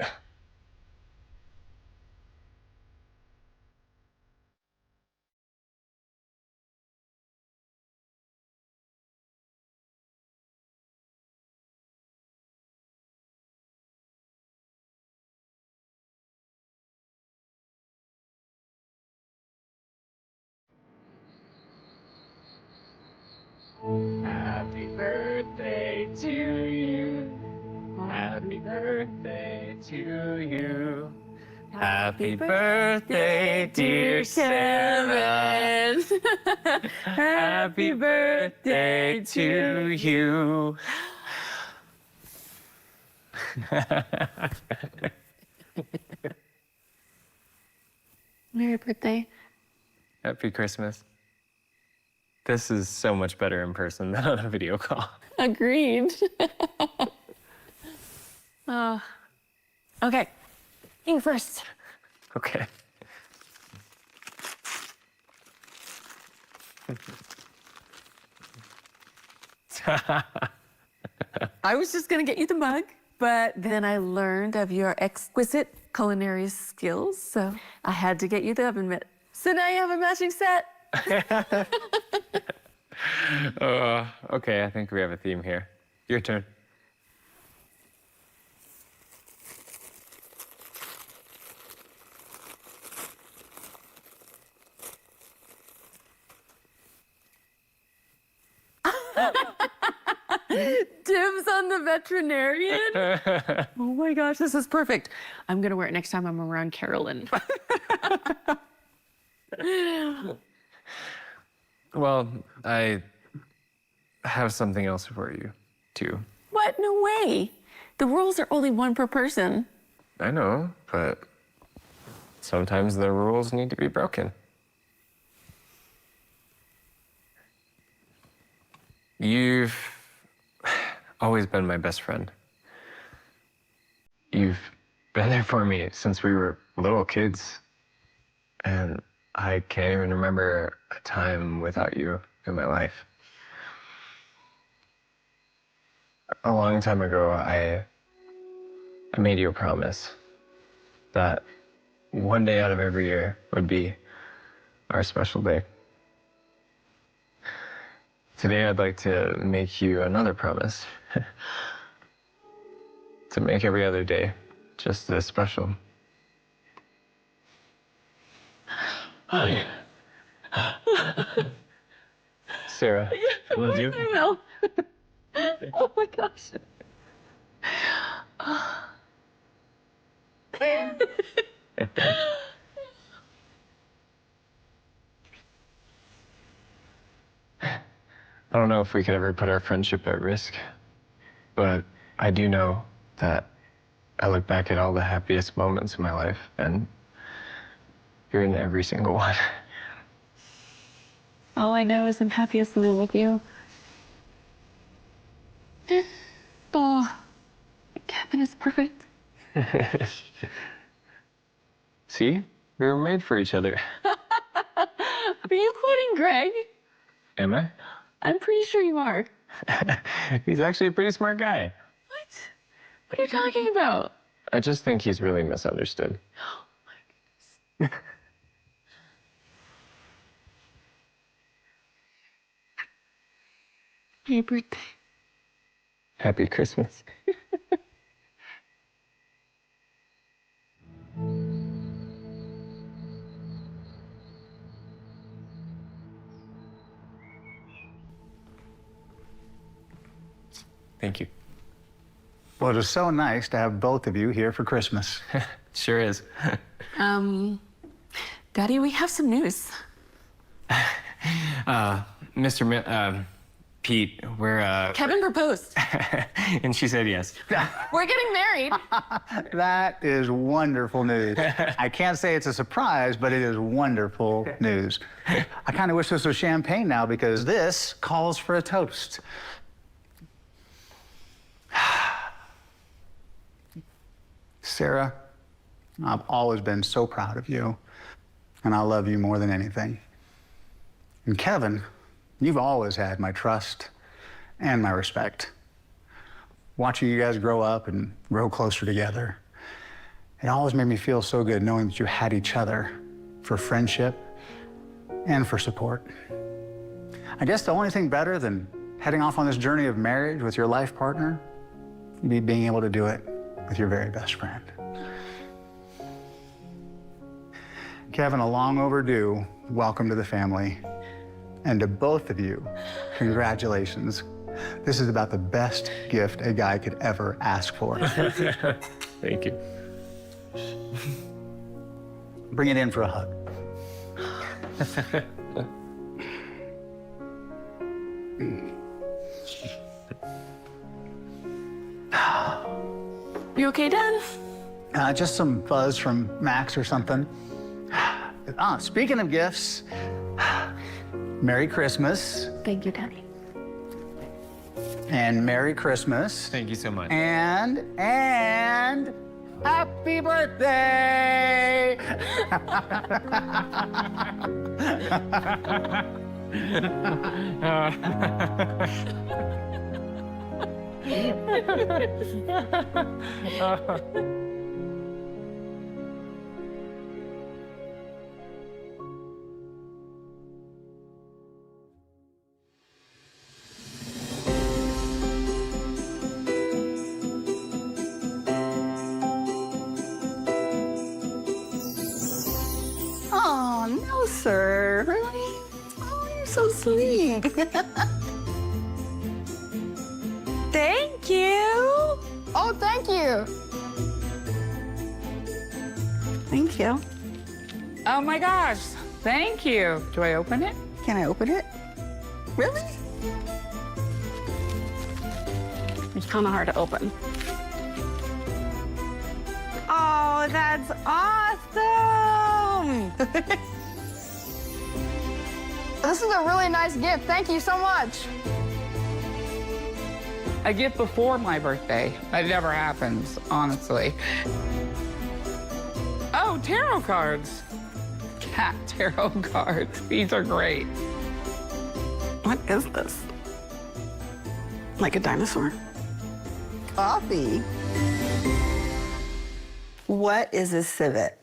Happy birthday to you. Happy birthday to you. Happy birthday, dear Sarah. Happy birthday to you. Merry birthday. Happy Christmas. This is so much better in person than on a video call. Agreed. Okay. You first. Okay. I was just gonna get you the mug, but then I learned of your exquisite culinary skills, so I had to get you the oven mitt. So now you have a matching set. Okay, I think we have a theme here. Your turn. Dibs on the veterinarian. Oh my gosh, this is perfect. I'm gonna wear it next time I'm around Carolyn. Well, I have something else for you, too. What? No way. The rules are only one per person. I know, but sometimes the rules need to be broken. You've always been my best friend. You've been there for me since we were little kids. And I can't even remember a time without you in my life. A long time ago, I made you a promise that one day out of every year would be our special day. Today, I'd like to make you another promise. To make every other day just as special. Hi. Sarah, I love you. I will. Oh my gosh. I don't know if we could ever put our friendship at risk, but I do know that I look back at all the happiest moments in my life, and you're in every single one. All I know is I'm happiest when I'm with you. Oh, Kevin is perfect. See? We were made for each other. Are you quoting Greg? Am I? I'm pretty sure you are. He's actually a pretty smart guy. What are you talking about? I just think he's really misunderstood. Happy birthday. Happy Christmas. Thank you. Well, it is so nice to have both of you here for Christmas. Sure is. Daddy, we have some news. Pete, we're, Kevin proposed. and she said yes. We're getting married. That is wonderful news. I can't say it's a surprise, but it is wonderful news. I kind of wish this was champagne now because this calls for a toast. Sarah, I've always been so proud of you, and I love you more than anything. And Kevin, you've always had my trust and my respect. Watching you guys grow up and grow closer together, it always made me feel so good knowing that you had each other for friendship and for support. I guess the only thing better than heading off on this journey of marriage with your life partner would be being able to do it with your very best friend. Kevin, a long overdue welcome to the family. And to both of you, congratulations. This is about the best gift a guy could ever ask for. Thank you. Bring it in for a hug. You okay, Dad? Just some fuzz from Max or something. Speaking of gifts, Merry Christmas. Thank you, Daddy. And Merry Christmas. Thank you so much. And Happy birthday! Oh, no, sir. Really? Oh, you're so sweet. Thank you. Oh, thank you. Thank you. Oh my gosh, thank you. Do I open it? Can I open it? Really? It's kind of hard to open. Oh, that's awesome. This is a really nice gift. Thank you so much. A gift before my birthday. That never happens, honestly. Oh, tarot cards. Cat tarot cards. These are great. What is this? Like a dinosaur? Coffee. What is a civet?